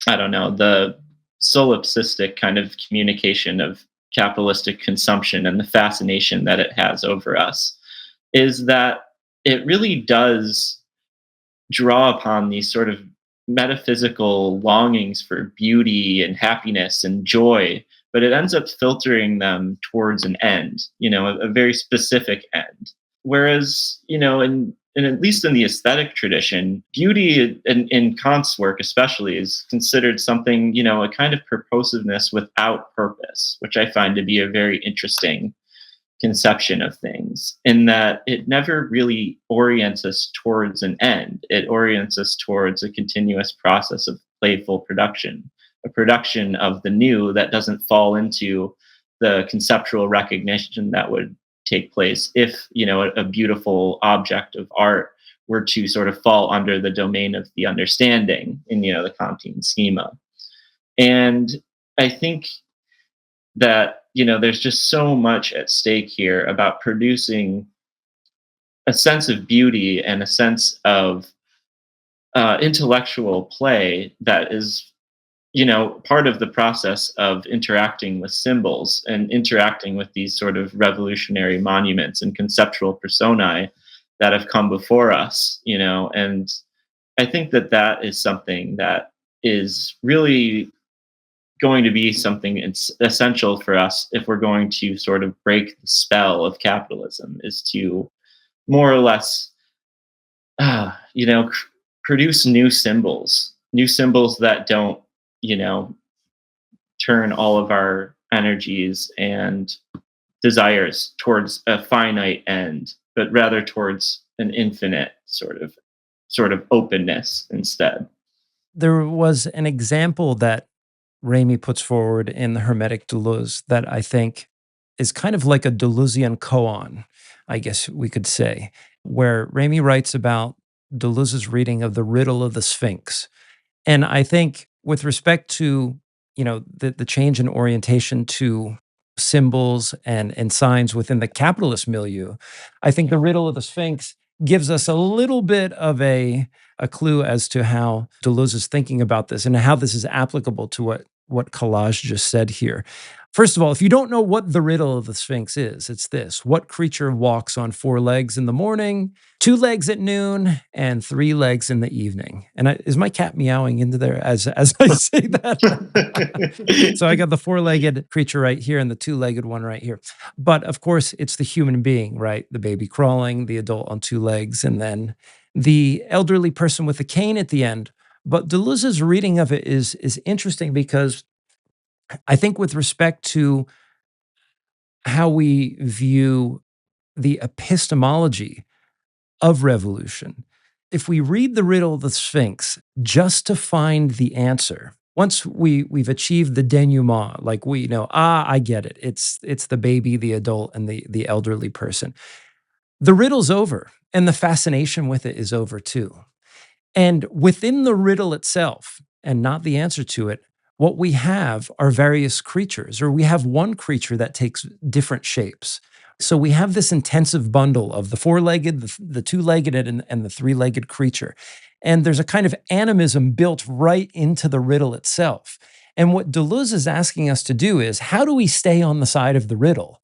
I don't know, the solipsistic kind of communication of capitalistic consumption and the fascination that it has over us, is that it really does draw upon these sort of metaphysical longings for beauty and happiness and joy, but it ends up filtering them towards an end, a very specific end. Whereas, in at least in the aesthetic tradition, beauty in Kant's work especially is considered something, a kind of purposiveness without purpose, which I find to be a very interesting conception of things, in that it never really orients us towards an end. It orients us towards a continuous process of playful production, a production of the new that doesn't fall into the conceptual recognition that would take place if a beautiful object of art were to sort of fall under the domain of the understanding in the Kantian schema. And I think that there's just so much at stake here about producing a sense of beauty and a sense of intellectual play that is part of the process of interacting with symbols and interacting with these sort of revolutionary monuments and conceptual personae that have come before us, and I think that that is something that is really going to be something essential for us if we're going to sort of break the spell of capitalism, is to more or less, produce new symbols that don't, you know, turn all of our energies and desires towards a finite end, but rather towards an infinite sort of openness instead. There was an example that Ramey puts forward in the Hermetic Deleuze that I think is kind of like a Deleuzian koan, I guess we could say, where Ramey writes about Deleuze's reading of the riddle of the Sphinx. And I think with respect to, the change in orientation to symbols and signs within the capitalist milieu, I think the riddle of the Sphinx gives us a little bit of a clue as to how Deleuze is thinking about this and how this is applicable to what Collage just said here. First of all, if you don't know what the riddle of the Sphinx is, it's this: what creature walks on four legs in the morning, two legs at noon, and three legs in the evening? And is my cat meowing into there as I say that? So I got the four-legged creature right here and the two-legged one right here. But of course, it's the human being, right? The baby crawling, the adult on two legs, and then the elderly person with a cane at the end. But Deleuze's reading of it is interesting because I think with respect to how we view the epistemology of revolution, if we read the riddle of the Sphinx just to find the answer, once we've achieved the denouement, like we know, I get it. It's the baby, the adult, and the elderly person. The riddle's over, and the fascination with it is over too. And within the riddle itself, and not the answer to it, what we have are various creatures, or we have one creature that takes different shapes. So we have this intensive bundle of the four-legged, the two-legged, and the three-legged creature. And there's a kind of animism built right into the riddle itself. And what Deleuze is asking us to do is, how do we stay on the side of the riddle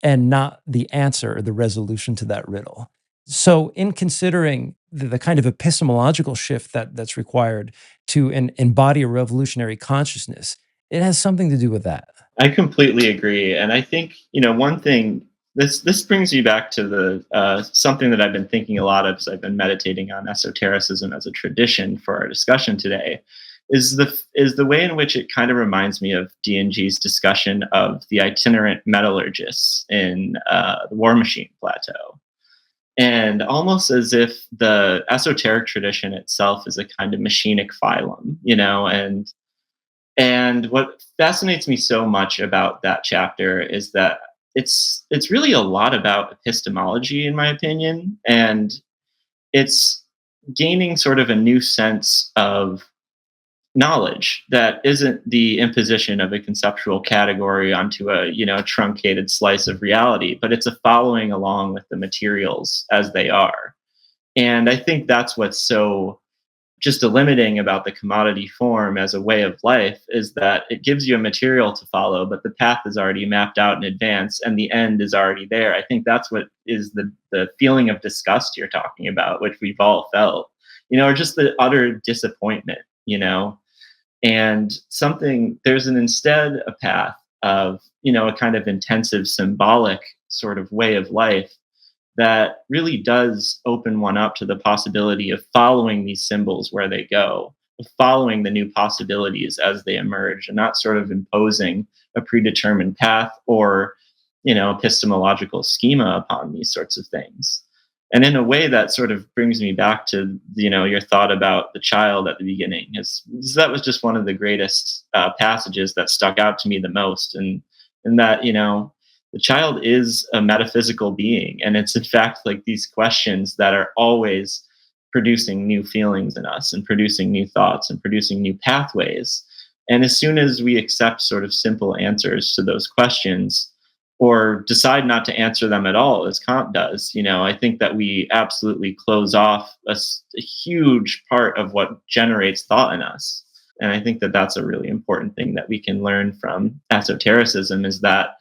and not the answer or the resolution to that riddle? So, in considering the kind of epistemological shift that's required to embody a revolutionary consciousness, it has something to do with that. I completely agree, and I think one thing. This brings you back to the something that I've been thinking a lot of as I've been meditating on esotericism as a tradition for our discussion today. Is the way in which it kind of reminds me of D&G's discussion of the itinerant metallurgists in the War Machine Plateau, and almost as if the esoteric tradition itself is a kind of machinic phylum, and what fascinates me so much about that chapter is that it's really a lot about epistemology, in my opinion, and it's gaining sort of a new sense of knowledge that isn't the imposition of a conceptual category onto a truncated slice of reality, but it's a following along with the materials as they are. And I think that's what's so just limiting about the commodity form as a way of life, is that it gives you a material to follow, but the path is already mapped out in advance and the end is already there. I think that's what is the feeling of disgust you're talking about, which we've all felt, or just the utter disappointment, and there's instead a path of, a kind of intensive symbolic sort of way of life that really does open one up to the possibility of following these symbols where they go, of following the new possibilities as they emerge, and not sort of imposing a predetermined path or, epistemological schema upon these sorts of things. And in a way that sort of brings me back to, your thought about the child at the beginning, is that was just one of the greatest passages that stuck out to me the most. And that, the child is a metaphysical being, and it's in fact like these questions that are always producing new feelings in us and producing new thoughts and producing new pathways. And as soon as we accept sort of simple answers to those questions, or decide not to answer them at all, as Kant does, I think that we absolutely close off a huge part of what generates thought in us. And I think that that's a really important thing that we can learn from esotericism, is that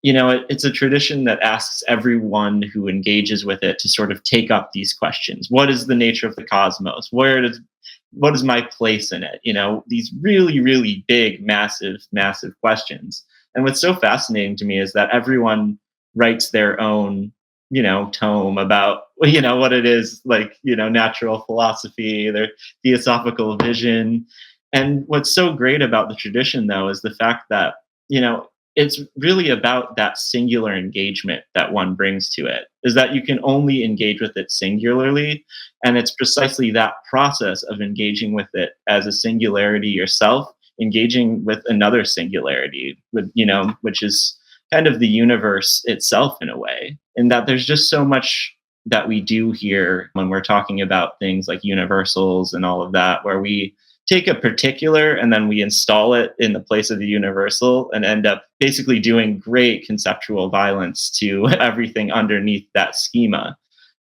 it's a tradition that asks everyone who engages with it to sort of take up these questions. What is the nature of the cosmos? What is my place in it? These really, really big, massive, massive questions. And what's so fascinating to me is that everyone writes their own, tome about, what it is like, natural philosophy, their theosophical vision. And what's so great about the tradition, though, is the fact that, you know, it's really about that singular engagement that one brings to it, is that you can only engage with it singularly. And it's precisely that process of engaging with it as a singularity yourself, engaging with another singularity, which is kind of the universe itself in a way. And that there's just so much that we do here when we're talking about things like universals and all of that, where we take a particular and then we install it in the place of the universal and end up basically doing great conceptual violence to everything underneath that schema,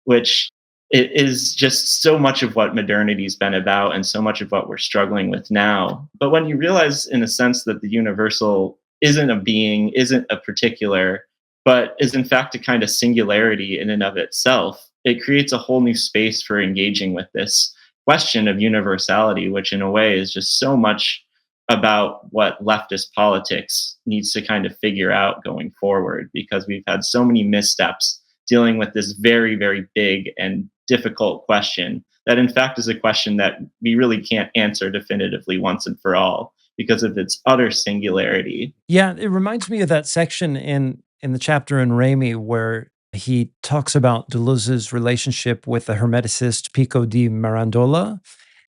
which it is just so much of what modernity's been about and so much of what we're struggling with now. But when you realize, in a sense, that the universal isn't a being, isn't a particular, but is in fact a kind of singularity in and of itself, it creates a whole new space for engaging with this question of universality, which in a way is just so much about what leftist politics needs to kind of figure out going forward, because we've had so many missteps dealing with this very, very big and difficult question that in fact is a question that we really can't answer definitively once and for all because of its utter singularity. Yeah, it reminds me of that section in the chapter in Ramey where he talks about Deleuze's relationship with the Hermeticist Pico di Mirandola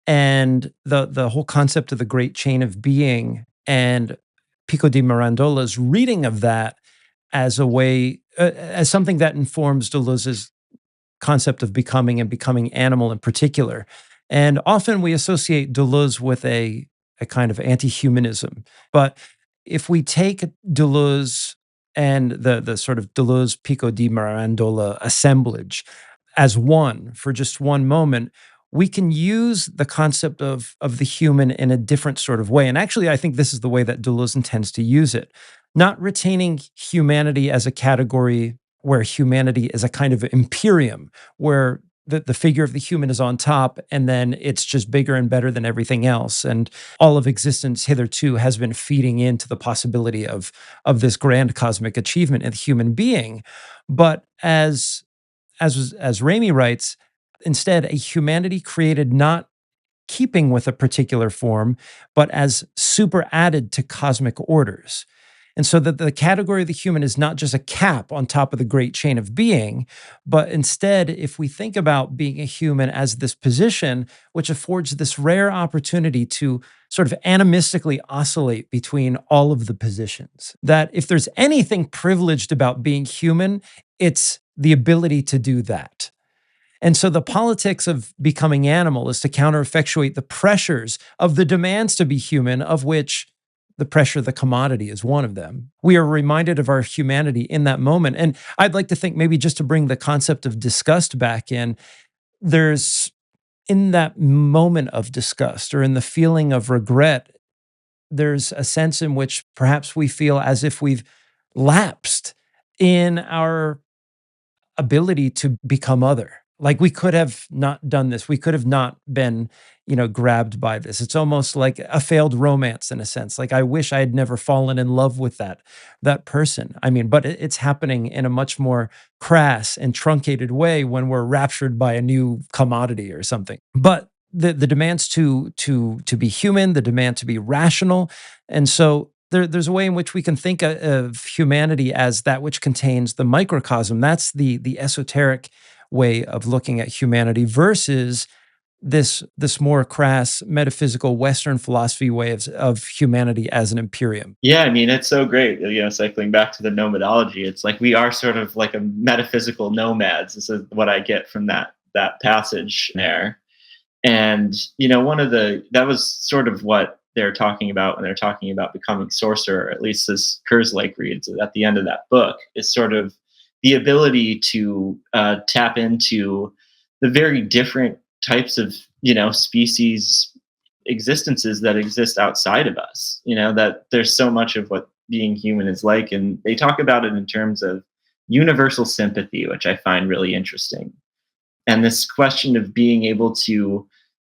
and the whole concept of the great chain of being, and Pico di Mirandola's reading of that as a way as something that informs Deleuze's concept of becoming and becoming animal in particular. And often we associate Deleuze with a kind of anti-humanism. But if we take Deleuze and the sort of Deleuze Pico di Mirandola assemblage as one for just one moment, we can use the concept of the human in a different sort of way. And actually, I think this is the way that Deleuze intends to use it, not retaining humanity as a category where humanity is a kind of imperium, where the figure of the human is on top, and then it's just bigger and better than everything else. And all of existence hitherto has been feeding into the possibility of this grand cosmic achievement in the human being. But as Ramey writes, instead, a humanity created not keeping with a particular form, but as superadded to cosmic orders. And so that the category of the human is not just a cap on top of the great chain of being, but instead, if we think about being a human as this position, which affords this rare opportunity to sort of animistically oscillate between all of the positions, that if there's anything privileged about being human, it's the ability to do that. And so the politics of becoming animal is to counter-effectuate the pressures of the demands to be human, of which the pressure of the commodity is one of them. We are reminded of our humanity in that moment. And I'd like to think, maybe just to bring the concept of disgust back in, there's in that moment of disgust or in the feeling of regret, there's a sense in which perhaps we feel as if we've lapsed in our ability to become other. Like we could have not done this. We could have not been, grabbed by this. It's almost like a failed romance in a sense. Like I wish I had never fallen in love with that person. I mean, but it's happening in a much more crass and truncated way when we're raptured by a new commodity or something. But the demands to be human, the demand to be rational, and so there's a way in which we can think of humanity as that which contains the microcosm. That's the esoteric way of looking at humanity versus this more crass metaphysical Western philosophy way of humanity as an imperium. Yeah, I mean, it's so great. Cycling back to the nomadology, it's like we are sort of like a metaphysical nomads. This is what I get from that passage there. And one of that was sort of what they're talking about when they're talking about becoming sorcerer, at least as Kerslake reads at the end of that book, is sort of the ability to tap into the very different types of species existences that exist outside of us. That there's so much of what being human is like. And they talk about it in terms of universal sympathy, which I find really interesting. And this question of being able to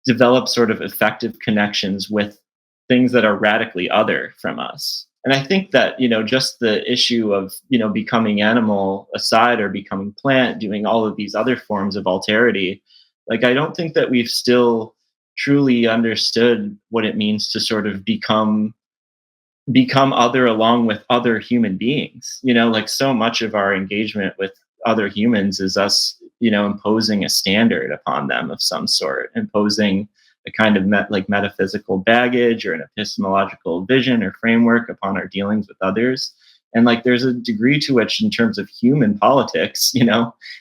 develop sort of effective connections with things that are radically other from us. And I think that, just the issue of, becoming animal aside or becoming plant, doing all of these other forms of alterity, like, I don't think that we've still truly understood what it means to sort of become other along with other human beings. Like, so much of our engagement with other humans is us, imposing a standard upon them of some sort, imposing a kind of metaphysical baggage or an epistemological vision or framework upon our dealings with others. And like, there's a degree to which, in terms of human politics,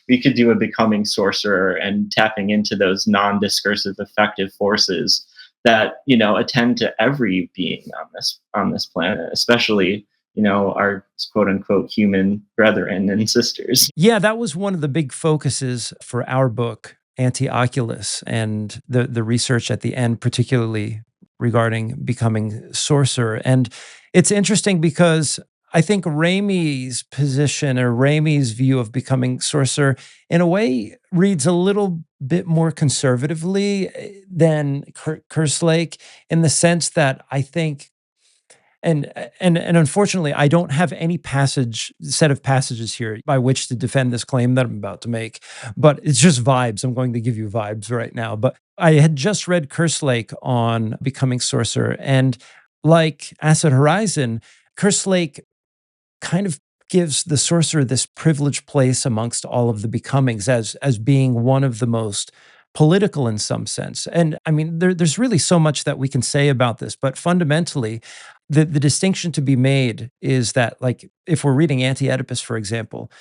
we could do a becoming sorcerer and tapping into those non-discursive effective forces that attend to every being on this planet, especially our quote unquote human brethren and sisters. Yeah, that was one of the big focuses for our book, Anti-Oculus, and the research at the end, particularly regarding becoming sorcerer. And it's interesting because I think Ramey's position or Ramey's view of becoming sorcerer, in a way, reads a little bit more conservatively than Kerslake, in the sense that I think, and unfortunately, I don't have any set of passages here by which to defend this claim that I'm about to make, but it's just vibes. I'm going to give you vibes right now. But I had just read Kerslake on becoming sorcerer, and like Acid Horizon, Kerslake kind of gives the sorcerer this privileged place amongst all of the becomings as being one of the most political in some sense. And I mean, there's really so much that we can say about this, but fundamentally, the distinction to be made is that, like, if we're reading Anti-Oedipus, for example,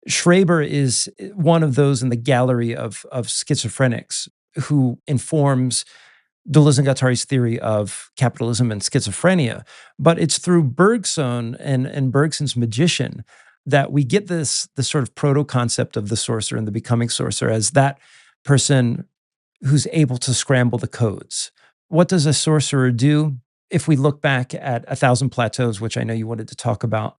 Schreber is one of those in the gallery of schizophrenics who informs Deleuze and Guattari's theory of capitalism and schizophrenia. But it's through Bergson and Bergson's magician that we get the sort of proto-concept of the sorcerer and the becoming sorcerer as that person who's able to scramble the codes. What does a sorcerer do? If we look back at A Thousand Plateaus, which I know you wanted to talk about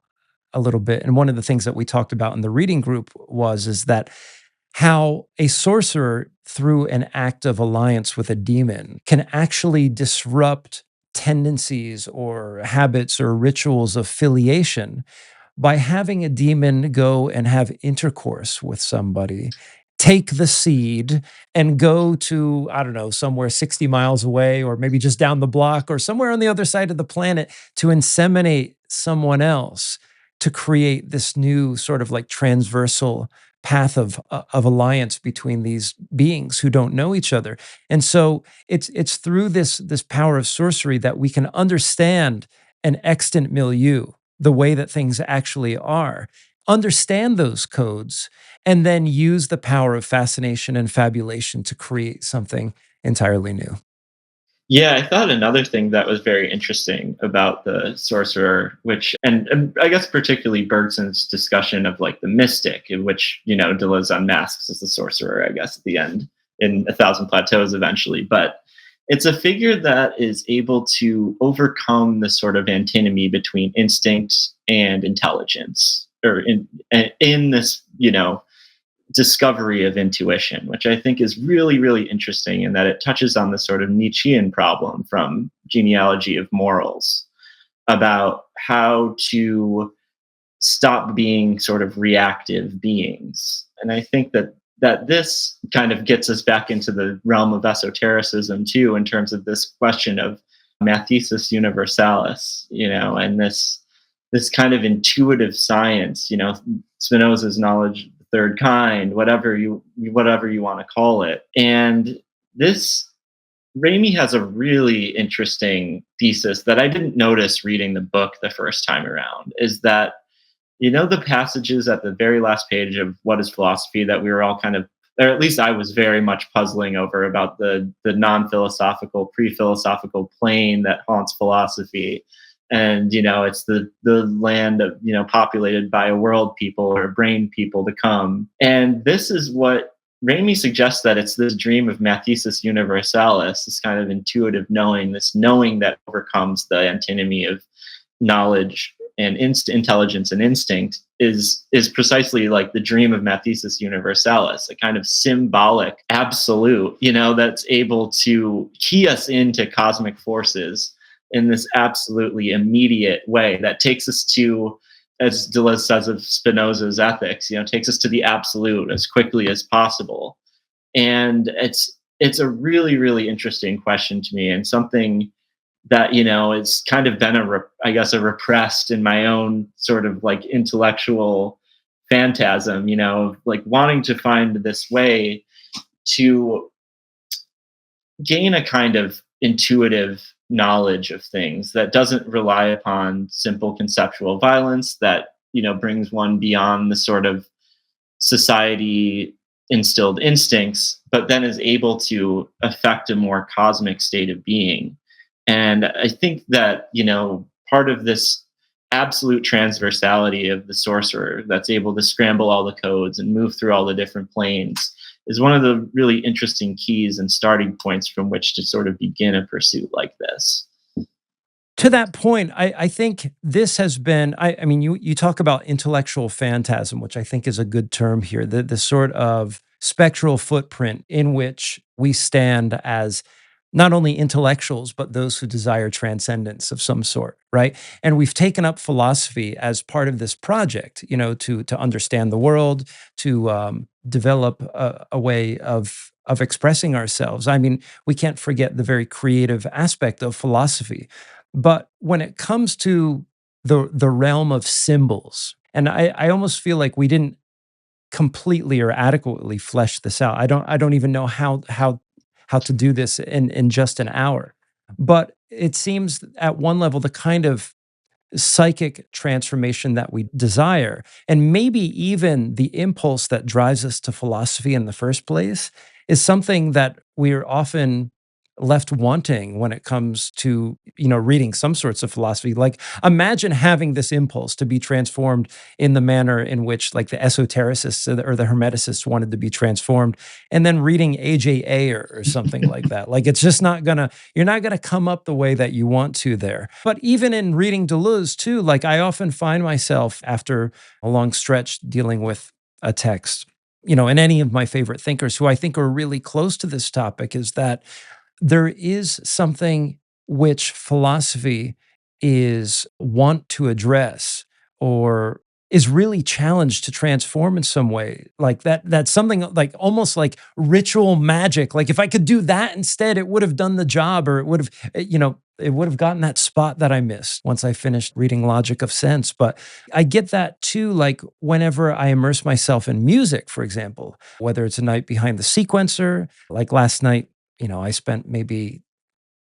a little bit, and one of the things that we talked about in the reading group is that how a sorcerer, through an act of alliance with a demon, can actually disrupt tendencies or habits or rituals of filiation by having a demon go and have intercourse with somebody, take the seed, and go to, I don't know, somewhere 60 miles away, or maybe just down the block, or somewhere on the other side of the planet, to inseminate someone else, to create this new sort of like transversal path of alliance between these beings who don't know each other. And so it's through this power of sorcery that we can understand an extant milieu, the way that things actually are, understand those codes, and then use the power of fascination and fabulation to create something entirely new. Yeah, I thought another thing that was very interesting about the sorcerer, which, and I guess particularly Bergson's discussion of like the mystic, in which, Deleuze unmasks as the sorcerer, I guess, at the end in A Thousand Plateaus eventually. But it's a figure that is able to overcome the sort of antinomy between instinct and intelligence, or in this, discovery of intuition, which I think is really, really interesting in that it touches on the sort of Nietzschean problem from Genealogy of Morals about how to stop being sort of reactive beings. And I think that this kind of gets us back into the realm of esotericism too, in terms of this question of mathesis universalis, and this kind of intuitive science, Spinoza's knowledge of the third kind, whatever you want to call it. And this Ramey has a really interesting thesis that I didn't notice reading the book the first time around, is that, the passages at the very last page of What is Philosophy that we were all kind of, or at least I was very much puzzling over, about the non-philosophical, pre-philosophical plane that haunts philosophy. And, it's the land of, populated by a world people or brain people to come. And this is what Ramey suggests, that it's this dream of mathesis universalis, this kind of intuitive knowing, this knowing that overcomes the antinomy of knowledge and intelligence and instinct is precisely like the dream of Mathesis Universalis, a kind of symbolic absolute, that's able to key us into cosmic forces in this absolutely immediate way that takes us to, as Deleuze says of Spinoza's ethics, takes us to the absolute as quickly as possible. And it's a really, really interesting question to me, and something that it's kind of been a repressed in my own sort of like intellectual phantasm, like wanting to find this way to gain a kind of intuitive knowledge of things that doesn't rely upon simple conceptual violence, that brings one beyond the sort of society instilled instincts, but then is able to affect a more cosmic state of being. And I think that, part of this absolute transversality of the sorcerer that's able to scramble all the codes and move through all the different planes is one of the really interesting keys and starting points from which to sort of begin a pursuit like this. To that point, I think this has been, I mean, you talk about intellectual phantasm, which I think is a good term here, the sort of spectral footprint in which we stand as not only intellectuals, but those who desire transcendence of some sort, right? And we've taken up philosophy as part of this project, to understand the world, to develop a way of expressing ourselves. I mean, we can't forget the very creative aspect of philosophy. But when it comes to the realm of symbols, and I almost feel like we didn't completely or adequately flesh this out. I don't even know how to do this in just an hour. But it seems at one level the kind of psychic transformation that we desire, and maybe even the impulse that drives us to philosophy in the first place, is something that we're often left wanting when it comes to reading some sorts of philosophy. Like, imagine having this impulse to be transformed in the manner in which like the esotericists or the hermeticists wanted to be transformed, and then reading AJ Ayer or something like that. Like, it's just not gonna, you're not gonna come up the way that you want to there. But even in reading Deleuze too, like I often find myself after a long stretch dealing with a text, and any of my favorite thinkers who I think are really close to this topic, is that there is something which philosophy is want to address, or is really challenged to transform in some way. Like that's something like almost like ritual magic. Like if I could do that instead, it would have done the job, or it would have, it would have gotten that spot that I missed once I finished reading Logic of Sense. But I get that too, like whenever I immerse myself in music, for example, whether it's a night behind the sequencer, like last night, I spent maybe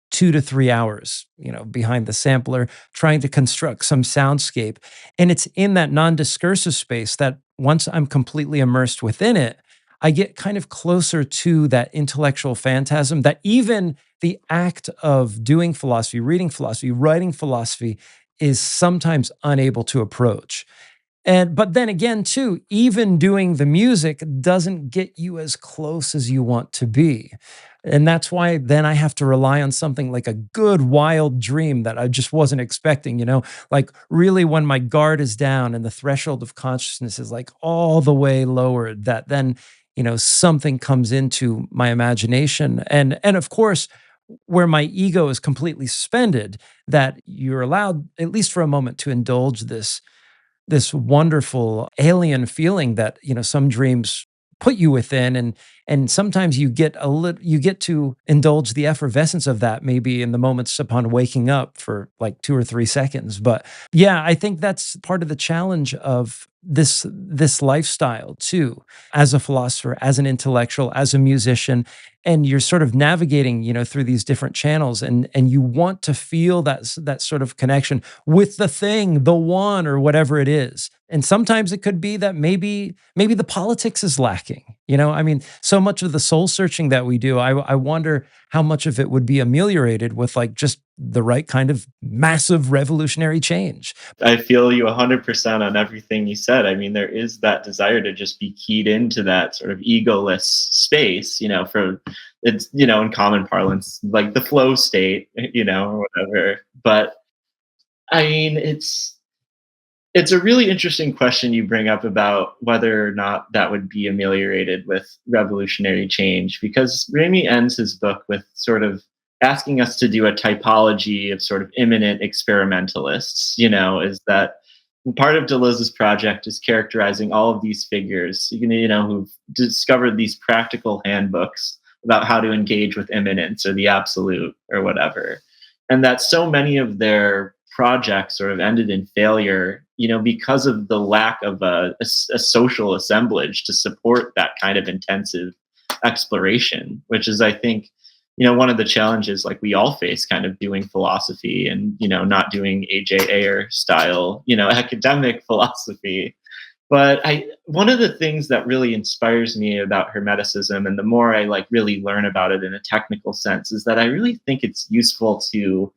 2 to 3 hours, behind the sampler, trying to construct some soundscape. And it's in that non-discursive space that once I'm completely immersed within it, I get kind of closer to that intellectual phantasm that even the act of doing philosophy, reading philosophy, writing philosophy is sometimes unable to approach. But then again, too, even doing the music doesn't get you as close as you want to be. And that's why then I have to rely on something like a good wild dream that I just wasn't expecting, like really when my guard is down and the threshold of consciousness is like all the way lowered, that then, something comes into my imagination. And of course, where my ego is completely suspended, that you're allowed, at least for a moment, to indulge this wonderful alien feeling that some dreams put you within, and sometimes you get to indulge the effervescence of that maybe in the moments upon waking up for like 2 or 3 seconds. But yeah, I think that's part of the challenge of this lifestyle too, as a philosopher, as an intellectual, as a musician. And you're sort of navigating through these different channels, and you want to feel that sort of connection with the thing, the one, or whatever it is. And sometimes it could be that maybe the politics is lacking. I mean, so much of the soul searching that we do, I wonder how much of it would be ameliorated with like just the right kind of massive revolutionary change. I feel you 100% on everything you said. I mean, there is that desire to just be keyed into that sort of egoless space, for it's, in common parlance, like the flow state, or whatever. But I mean, It's a really interesting question you bring up about whether or not that would be ameliorated with revolutionary change, because Ramy ends his book with sort of asking us to do a typology of sort of imminent experimentalists. Is that part of Deleuze's project is characterizing all of these figures, who've discovered these practical handbooks about how to engage with immanence or the absolute or whatever. And that so many of their projects sort of ended in failure, because of the lack of a social assemblage to support that kind of intensive exploration, which is, I think, one of the challenges like we all face kind of doing philosophy and, not doing AJ Ayer style, academic philosophy. But one of the things that really inspires me about Hermeticism, and the more I like really learn about it in a technical sense, is that I really think it's useful to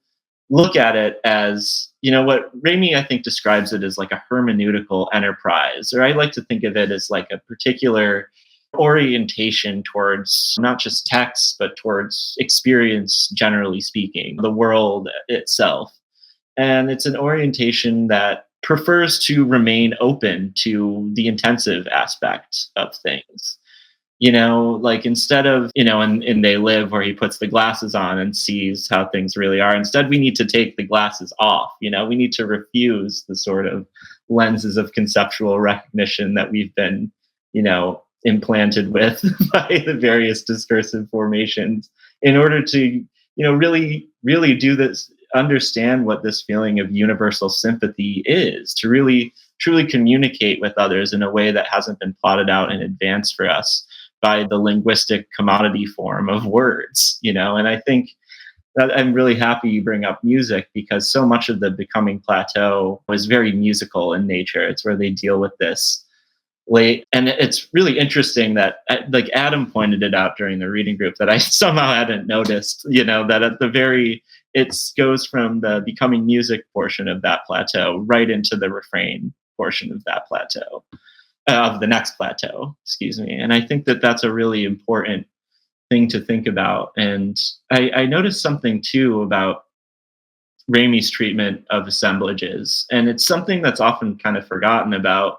look at it as, what Ramy, I think, describes it as like a hermeneutical enterprise, or I like to think of it as like a particular orientation towards not just text, but towards experience, generally speaking, the world itself. And it's an orientation that prefers to remain open to the intensive aspect of things. Like instead of, in They Live, where he puts the glasses on and sees how things really are, instead we need to take the glasses off. We need to refuse the sort of lenses of conceptual recognition that we've been, implanted with by the various discursive formations in order to, really, really do this, understand what this feeling of universal sympathy is, to really, truly communicate with others in a way that hasn't been plotted out in advance for us by the linguistic commodity form of words, and I think that I'm really happy you bring up music, because so much of the Becoming plateau was very musical in nature. It's where they deal with this late, and it's really interesting that like Adam pointed it out during the reading group that I somehow hadn't noticed, that at the very, it goes from the becoming music portion of that plateau right into the refrain portion of that plateau, of the next plateau, excuse me. And I think that that's a really important thing to think about. And I noticed something too about Ramy's treatment of assemblages, and it's something that's often kind of forgotten about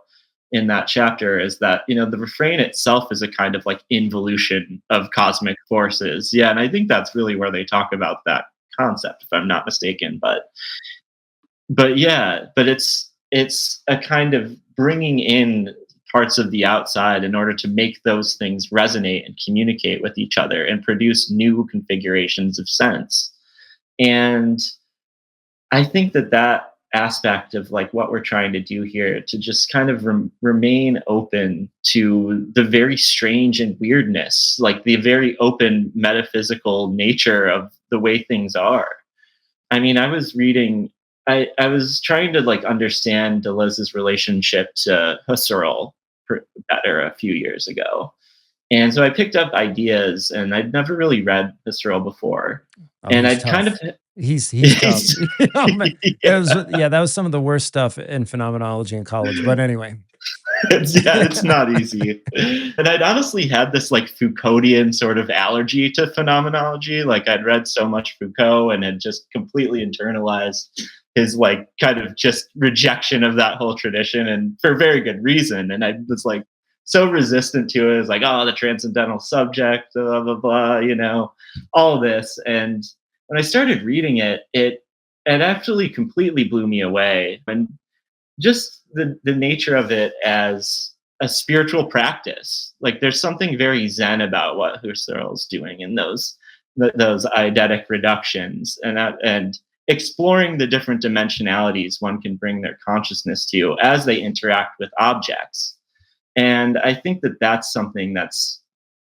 in that chapter, is that, the refrain itself is a kind of like involution of cosmic forces. Yeah, and I think that's really where they talk about that concept, if I'm not mistaken. But yeah, but it's a kind of bringing in parts of the outside in order to make those things resonate and communicate with each other and produce new configurations of sense. And I think that that aspect of like what we're trying to do here, to just kind of remain open to the very strange and weirdness, like the very open metaphysical nature of the way things are. I mean, I was reading, I was trying to like understand Deleuze's relationship to Husserl better a few years ago. And so I picked up ideas, and I'd never really read Husserl before. Oh, And he's I'd kind tough. of, He's tough. Oh, man. It was, yeah. yeah, that was some of the worst stuff in phenomenology in college. But anyway. It's not easy. And I'd honestly had this like Foucauldian sort of allergy to phenomenology. Like I'd read so much Foucault and had just completely internalized his like kind of just rejection of that whole tradition, and for very good reason. And I was like so resistant to it. It's like, oh, the transcendental subject, blah, blah, blah, all of this. And when I started reading it, it actually completely blew me away. And just the nature of it as a spiritual practice. Like there's something very zen about what Husserl's doing in those eidetic reductions, and exploring the different dimensionalities one can bring their consciousness to as they interact with objects. And I think that that's something that's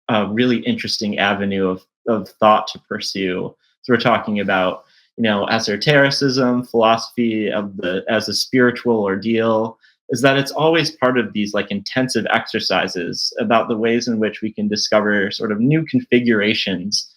a really interesting avenue of thought to pursue. So we're talking about, esotericism, philosophy of the as a spiritual ordeal, is that it's always part of these like intensive exercises about the ways in which we can discover sort of new configurations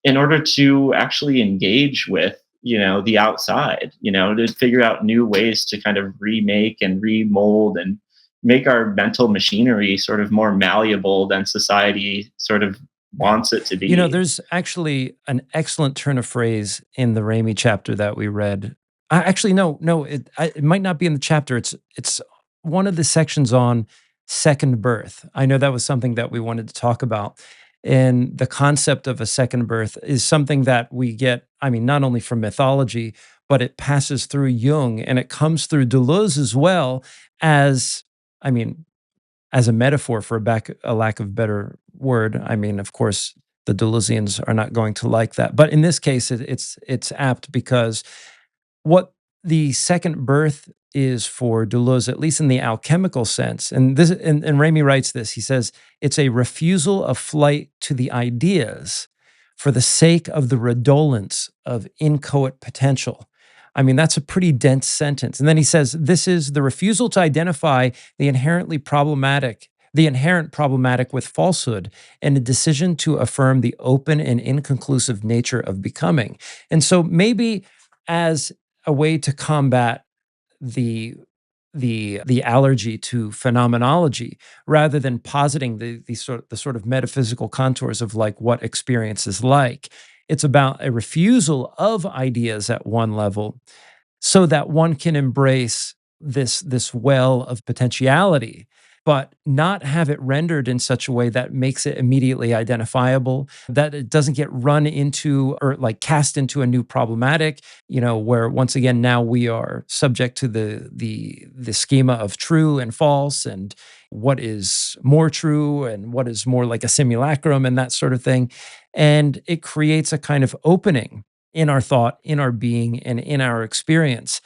in order to actually engage with, the outside, to figure out new ways to kind of remake and remold and make our mental machinery sort of more malleable than society sort of wants it to be. There's actually an excellent turn of phrase in the Ramy chapter that we read Actually, no, it might not be in the chapter. It's one of the sections on second birth. I know that was something that we wanted to talk about. And the concept of a second birth is something that we get, I mean, not only from mythology, but it passes through Jung and it comes through Deleuze as well as, I mean, as a metaphor for a lack of better word. I mean, of course, the Deleuzians are not going to like that. But in this case, it's apt because what the second birth is for Deleuze, at least in the alchemical sense, and Ramy writes this, he says, it's a refusal of flight to the ideas for the sake of the redolence of inchoate potential. I mean, that's a pretty dense sentence. And then he says, this is the refusal to identify the inherent problematic with falsehood, and a decision to affirm the open and inconclusive nature of becoming. And so maybe as a way to combat the the allergy to phenomenology, rather than positing the sort of metaphysical contours of like what experience is like. It's about a refusal of ideas at one level so that one can embrace this well of potentiality, but not have it rendered in such a way that makes it immediately identifiable, that it doesn't get run into or like cast into a new problematic, where once again now we are subject to the schema of true and false, and what is more true and what is more like a simulacrum and that sort of thing. And it creates a kind of opening in our thought, in our being, and in our experience.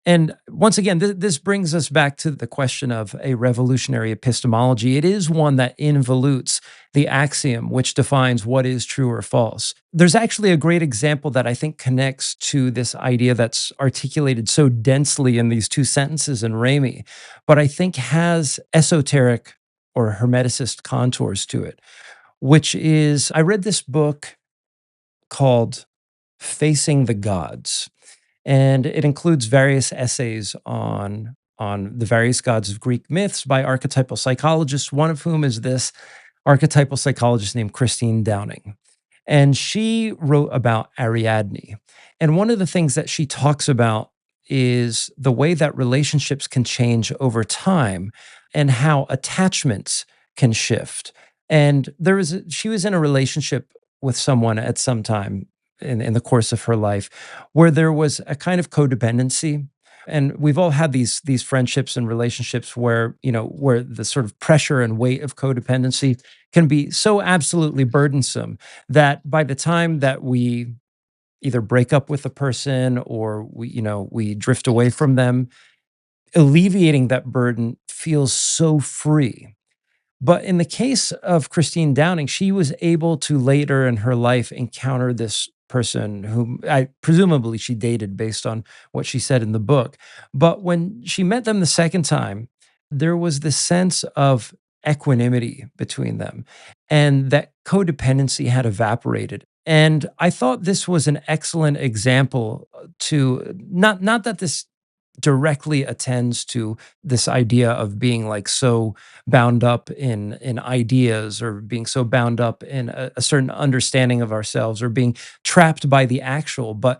And once again, this brings us back to the question of a revolutionary epistemology. It is one that involutes the axiom which defines what is true or false. There's actually a great example that I think connects to this idea that's articulated so densely in these two sentences in Ramy, but I think has esoteric or hermeticist contours to it, which is I read this book called Facing the Gods, and it includes various essays on the various gods of Greek myths by archetypal psychologists, one of whom is this archetypal psychologist named Christine Downing. And she wrote about Ariadne. And one of the things that she talks about is the way that relationships can change over time and how attachments can shift. And she was in a relationship with someone at some time in the course of her life where there was a kind of codependency. And we've all had these friendships and relationships where, where the sort of pressure and weight of codependency can be so absolutely burdensome that by the time that we either break up with a person or we drift away from them, alleviating that burden feels so free. But in the case of Christine Downing, she was able to later in her life encounter this person whom I presumably she dated based on what she said in the book. But when she met them the second time, there was this sense of equanimity between them, and that codependency had evaporated. And I thought this was an excellent example to not that this directly attends to this idea of being like so bound up in ideas, or being so bound up in a certain understanding of ourselves, or being trapped by the actual. But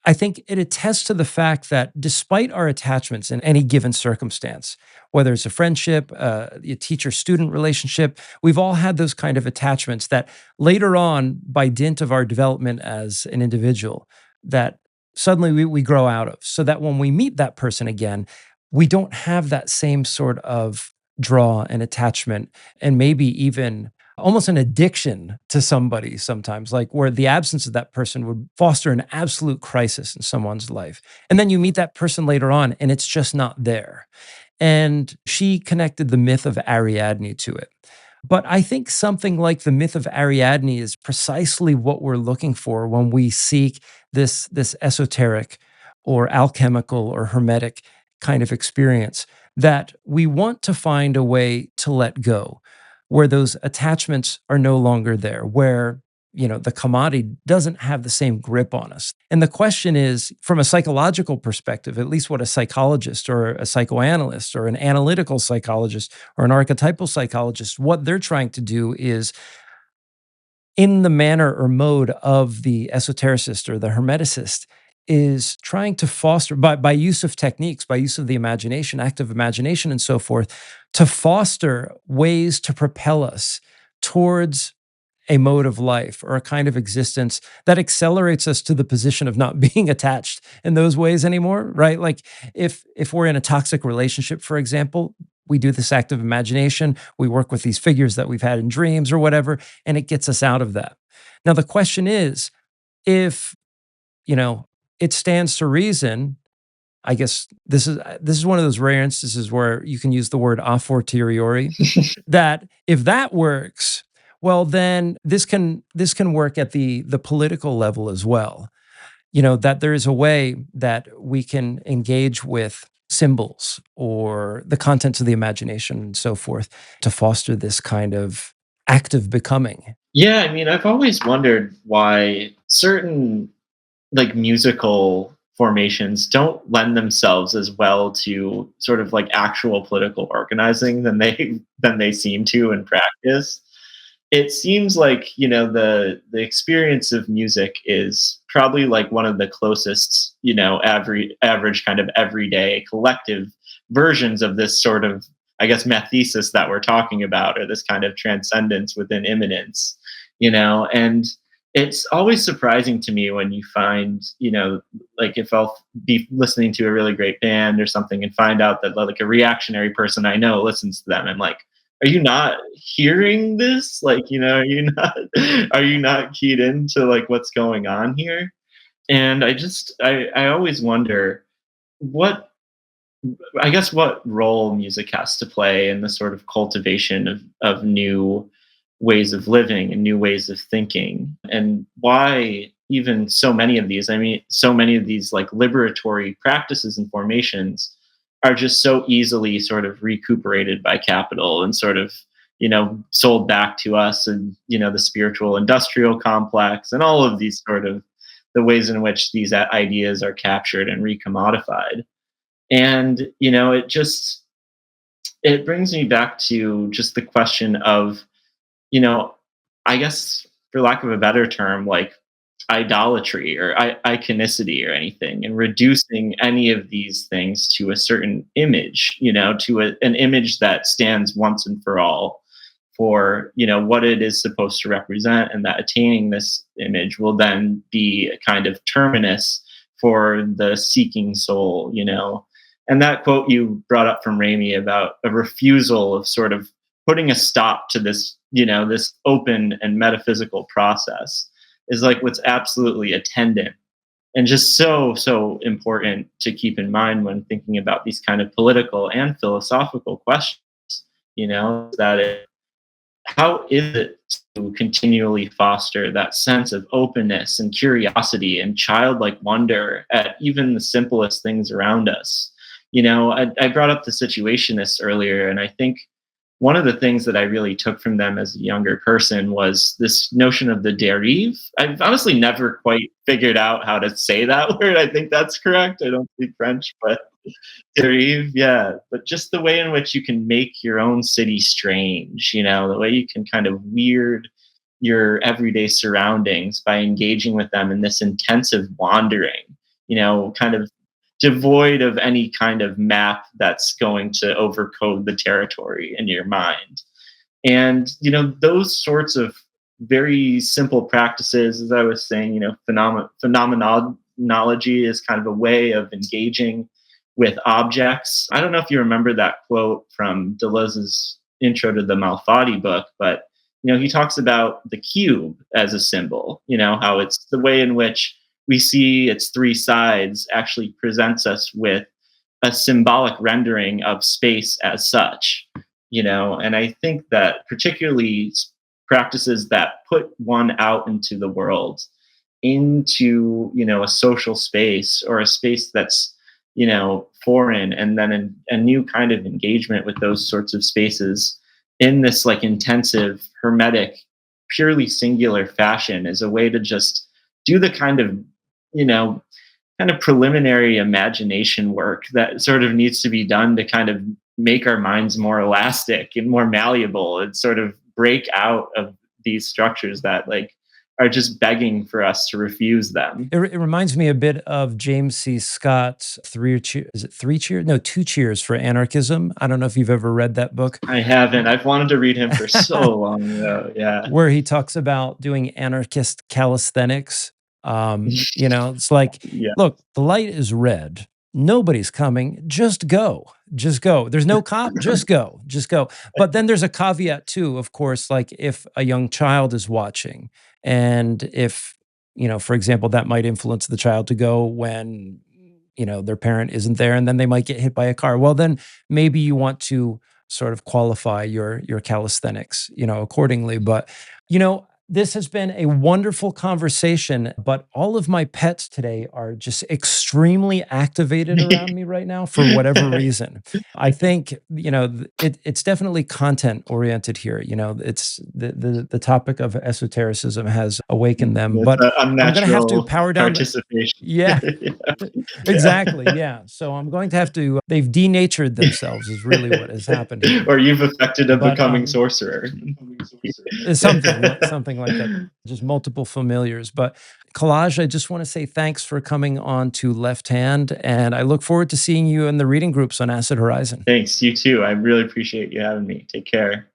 I think it attests to the fact that despite our attachments in any given circumstance, whether it's a friendship, a teacher-student relationship, we've all had those kind of attachments that later on, by dint of our development as an individual, that suddenly we grow out of. So that when we meet that person again, we don't have that same sort of draw and attachment, and maybe even almost an addiction to somebody sometimes, like where the absence of that person would foster an absolute crisis in someone's life. And then you meet that person later on and it's just not there. And she connected the myth of Ariadne to it. But I think something like the myth of Ariadne is precisely what we're looking for when we seek this esoteric or alchemical or hermetic kind of experience, that we want to find a way to let go, where those attachments are no longer there, where the commodity doesn't have the same grip on us. And the question is, from a psychological perspective, at least what a psychologist or a psychoanalyst or an analytical psychologist or an archetypal psychologist, what they're trying to do is, in the manner or mode of the esotericist or the hermeticist, is trying to foster by use of techniques, by use of the imagination, active imagination, and so forth, to foster ways to propel us towards a mode of life or a kind of existence that accelerates us to the position of not being attached in those ways anymore, right? Like if we're in a toxic relationship, for example, we do this active imagination, we work with these figures that we've had in dreams or whatever, and it gets us out of that. Now the question is, if, you know, it stands to reason, I guess this is one of those rare instances where you can use the word a fortiori, that if that works, well, then this can work at the political level as well. You know, that there is a way that we can engage with symbols or the contents of the imagination and so forth to foster this kind of active becoming. Yeah, I mean, I've always wondered why certain like musical formations don't lend themselves as well to sort of like actual political organizing than they seem to in practice. It seems like, the experience of music is probably like one of the closest, average kind of everyday collective versions of this sort of, I guess, methesis that we're talking about, or this kind of transcendence within immanence, and it's always surprising to me when you find, like if I'll be listening to a really great band or something and find out that like a reactionary person I know listens to them. I'm like, are you not hearing this? Like, are you not keyed into like what's going on here? And I always wonder what, I guess, what role music has to play in the sort of cultivation of new ways of living and new ways of thinking, and why even so many of these, I mean, so many of these like liberatory practices and formations are just so easily sort of recuperated by capital and sort of, sold back to us, and, the spiritual industrial complex and all of these sort of the ways in which these ideas are captured and recommodified. And, it brings me back to just the question of, you know, I guess, for lack of a better term, like idolatry or iconicity or anything, and reducing any of these things to a certain image, to an image that stands once and for all for, what it is supposed to represent, and that attaining this image will then be a kind of terminus for the seeking soul, And that quote you brought up from Ramey about a refusal of sort of putting a stop to this, this open and metaphysical process is like what's absolutely attendant, and just so important to keep in mind when thinking about these kind of political and philosophical questions, that how is it to continually foster that sense of openness and curiosity and childlike wonder at even the simplest things around us? I brought up the situationists earlier, and I think one of the things that I really took from them as a younger person was this notion of the dérive. I've honestly never quite figured out how to say that word. I think that's correct. I don't speak French, but dérive, yeah. But just the way in which you can make your own city strange, the way you can kind of weird your everyday surroundings by engaging with them in this intensive wandering, kind of devoid of any kind of map that's going to overcode the territory in your mind. And, those sorts of very simple practices, as I was saying, phenomenology is kind of a way of engaging with objects. I don't know if you remember that quote from Deleuze's intro to the Malfatti book, but, he talks about the cube as a symbol, how it's the way in which we see its three sides actually presents us with a symbolic rendering of space as such, and I think that particularly practices that put one out into the world, into, a social space or a space that's, foreign, and then a new kind of engagement with those sorts of spaces in this like intensive, hermetic, purely singular fashion is a way to just do the you know, kind of preliminary imagination work that sort of needs to be done to kind of make our minds more elastic and more malleable, and sort of break out of these structures that like are just begging for us to refuse them. It reminds me a bit of James C. Scott's is it Three Cheers? No, Two Cheers for Anarchism. I don't know if you've ever read that book. I haven't. I've wanted to read him for so long, though. Yeah. Where he talks about doing anarchist calisthenics. It's like, Yeah. look, the light is red. Nobody's coming. Just go. Just go. There's no cop. Just go. Just go. But then there's a caveat too, of course, like if a young child is watching and if, for example, that might influence the child to go when, their parent isn't there and then they might get hit by a car. Well, then maybe you want to sort of qualify your calisthenics, accordingly. But, this has been a wonderful conversation, but all of my pets today are just extremely activated around me right now for whatever reason. I think, it's definitely content oriented here. It's the topic of esotericism has awakened them, but I'm going to have to power down. Participation. Yeah, exactly. Yeah. So I'm going to have to, they've denatured themselves is really what has happened here. Or you've affected a becoming sorcerer. Something like that, just multiple familiars. But Collage, I just want to say thanks for coming on to Left Hand, and I look forward to seeing you in the reading groups on Acid Horizon. Thanks, you too. I really appreciate you having me. Take care.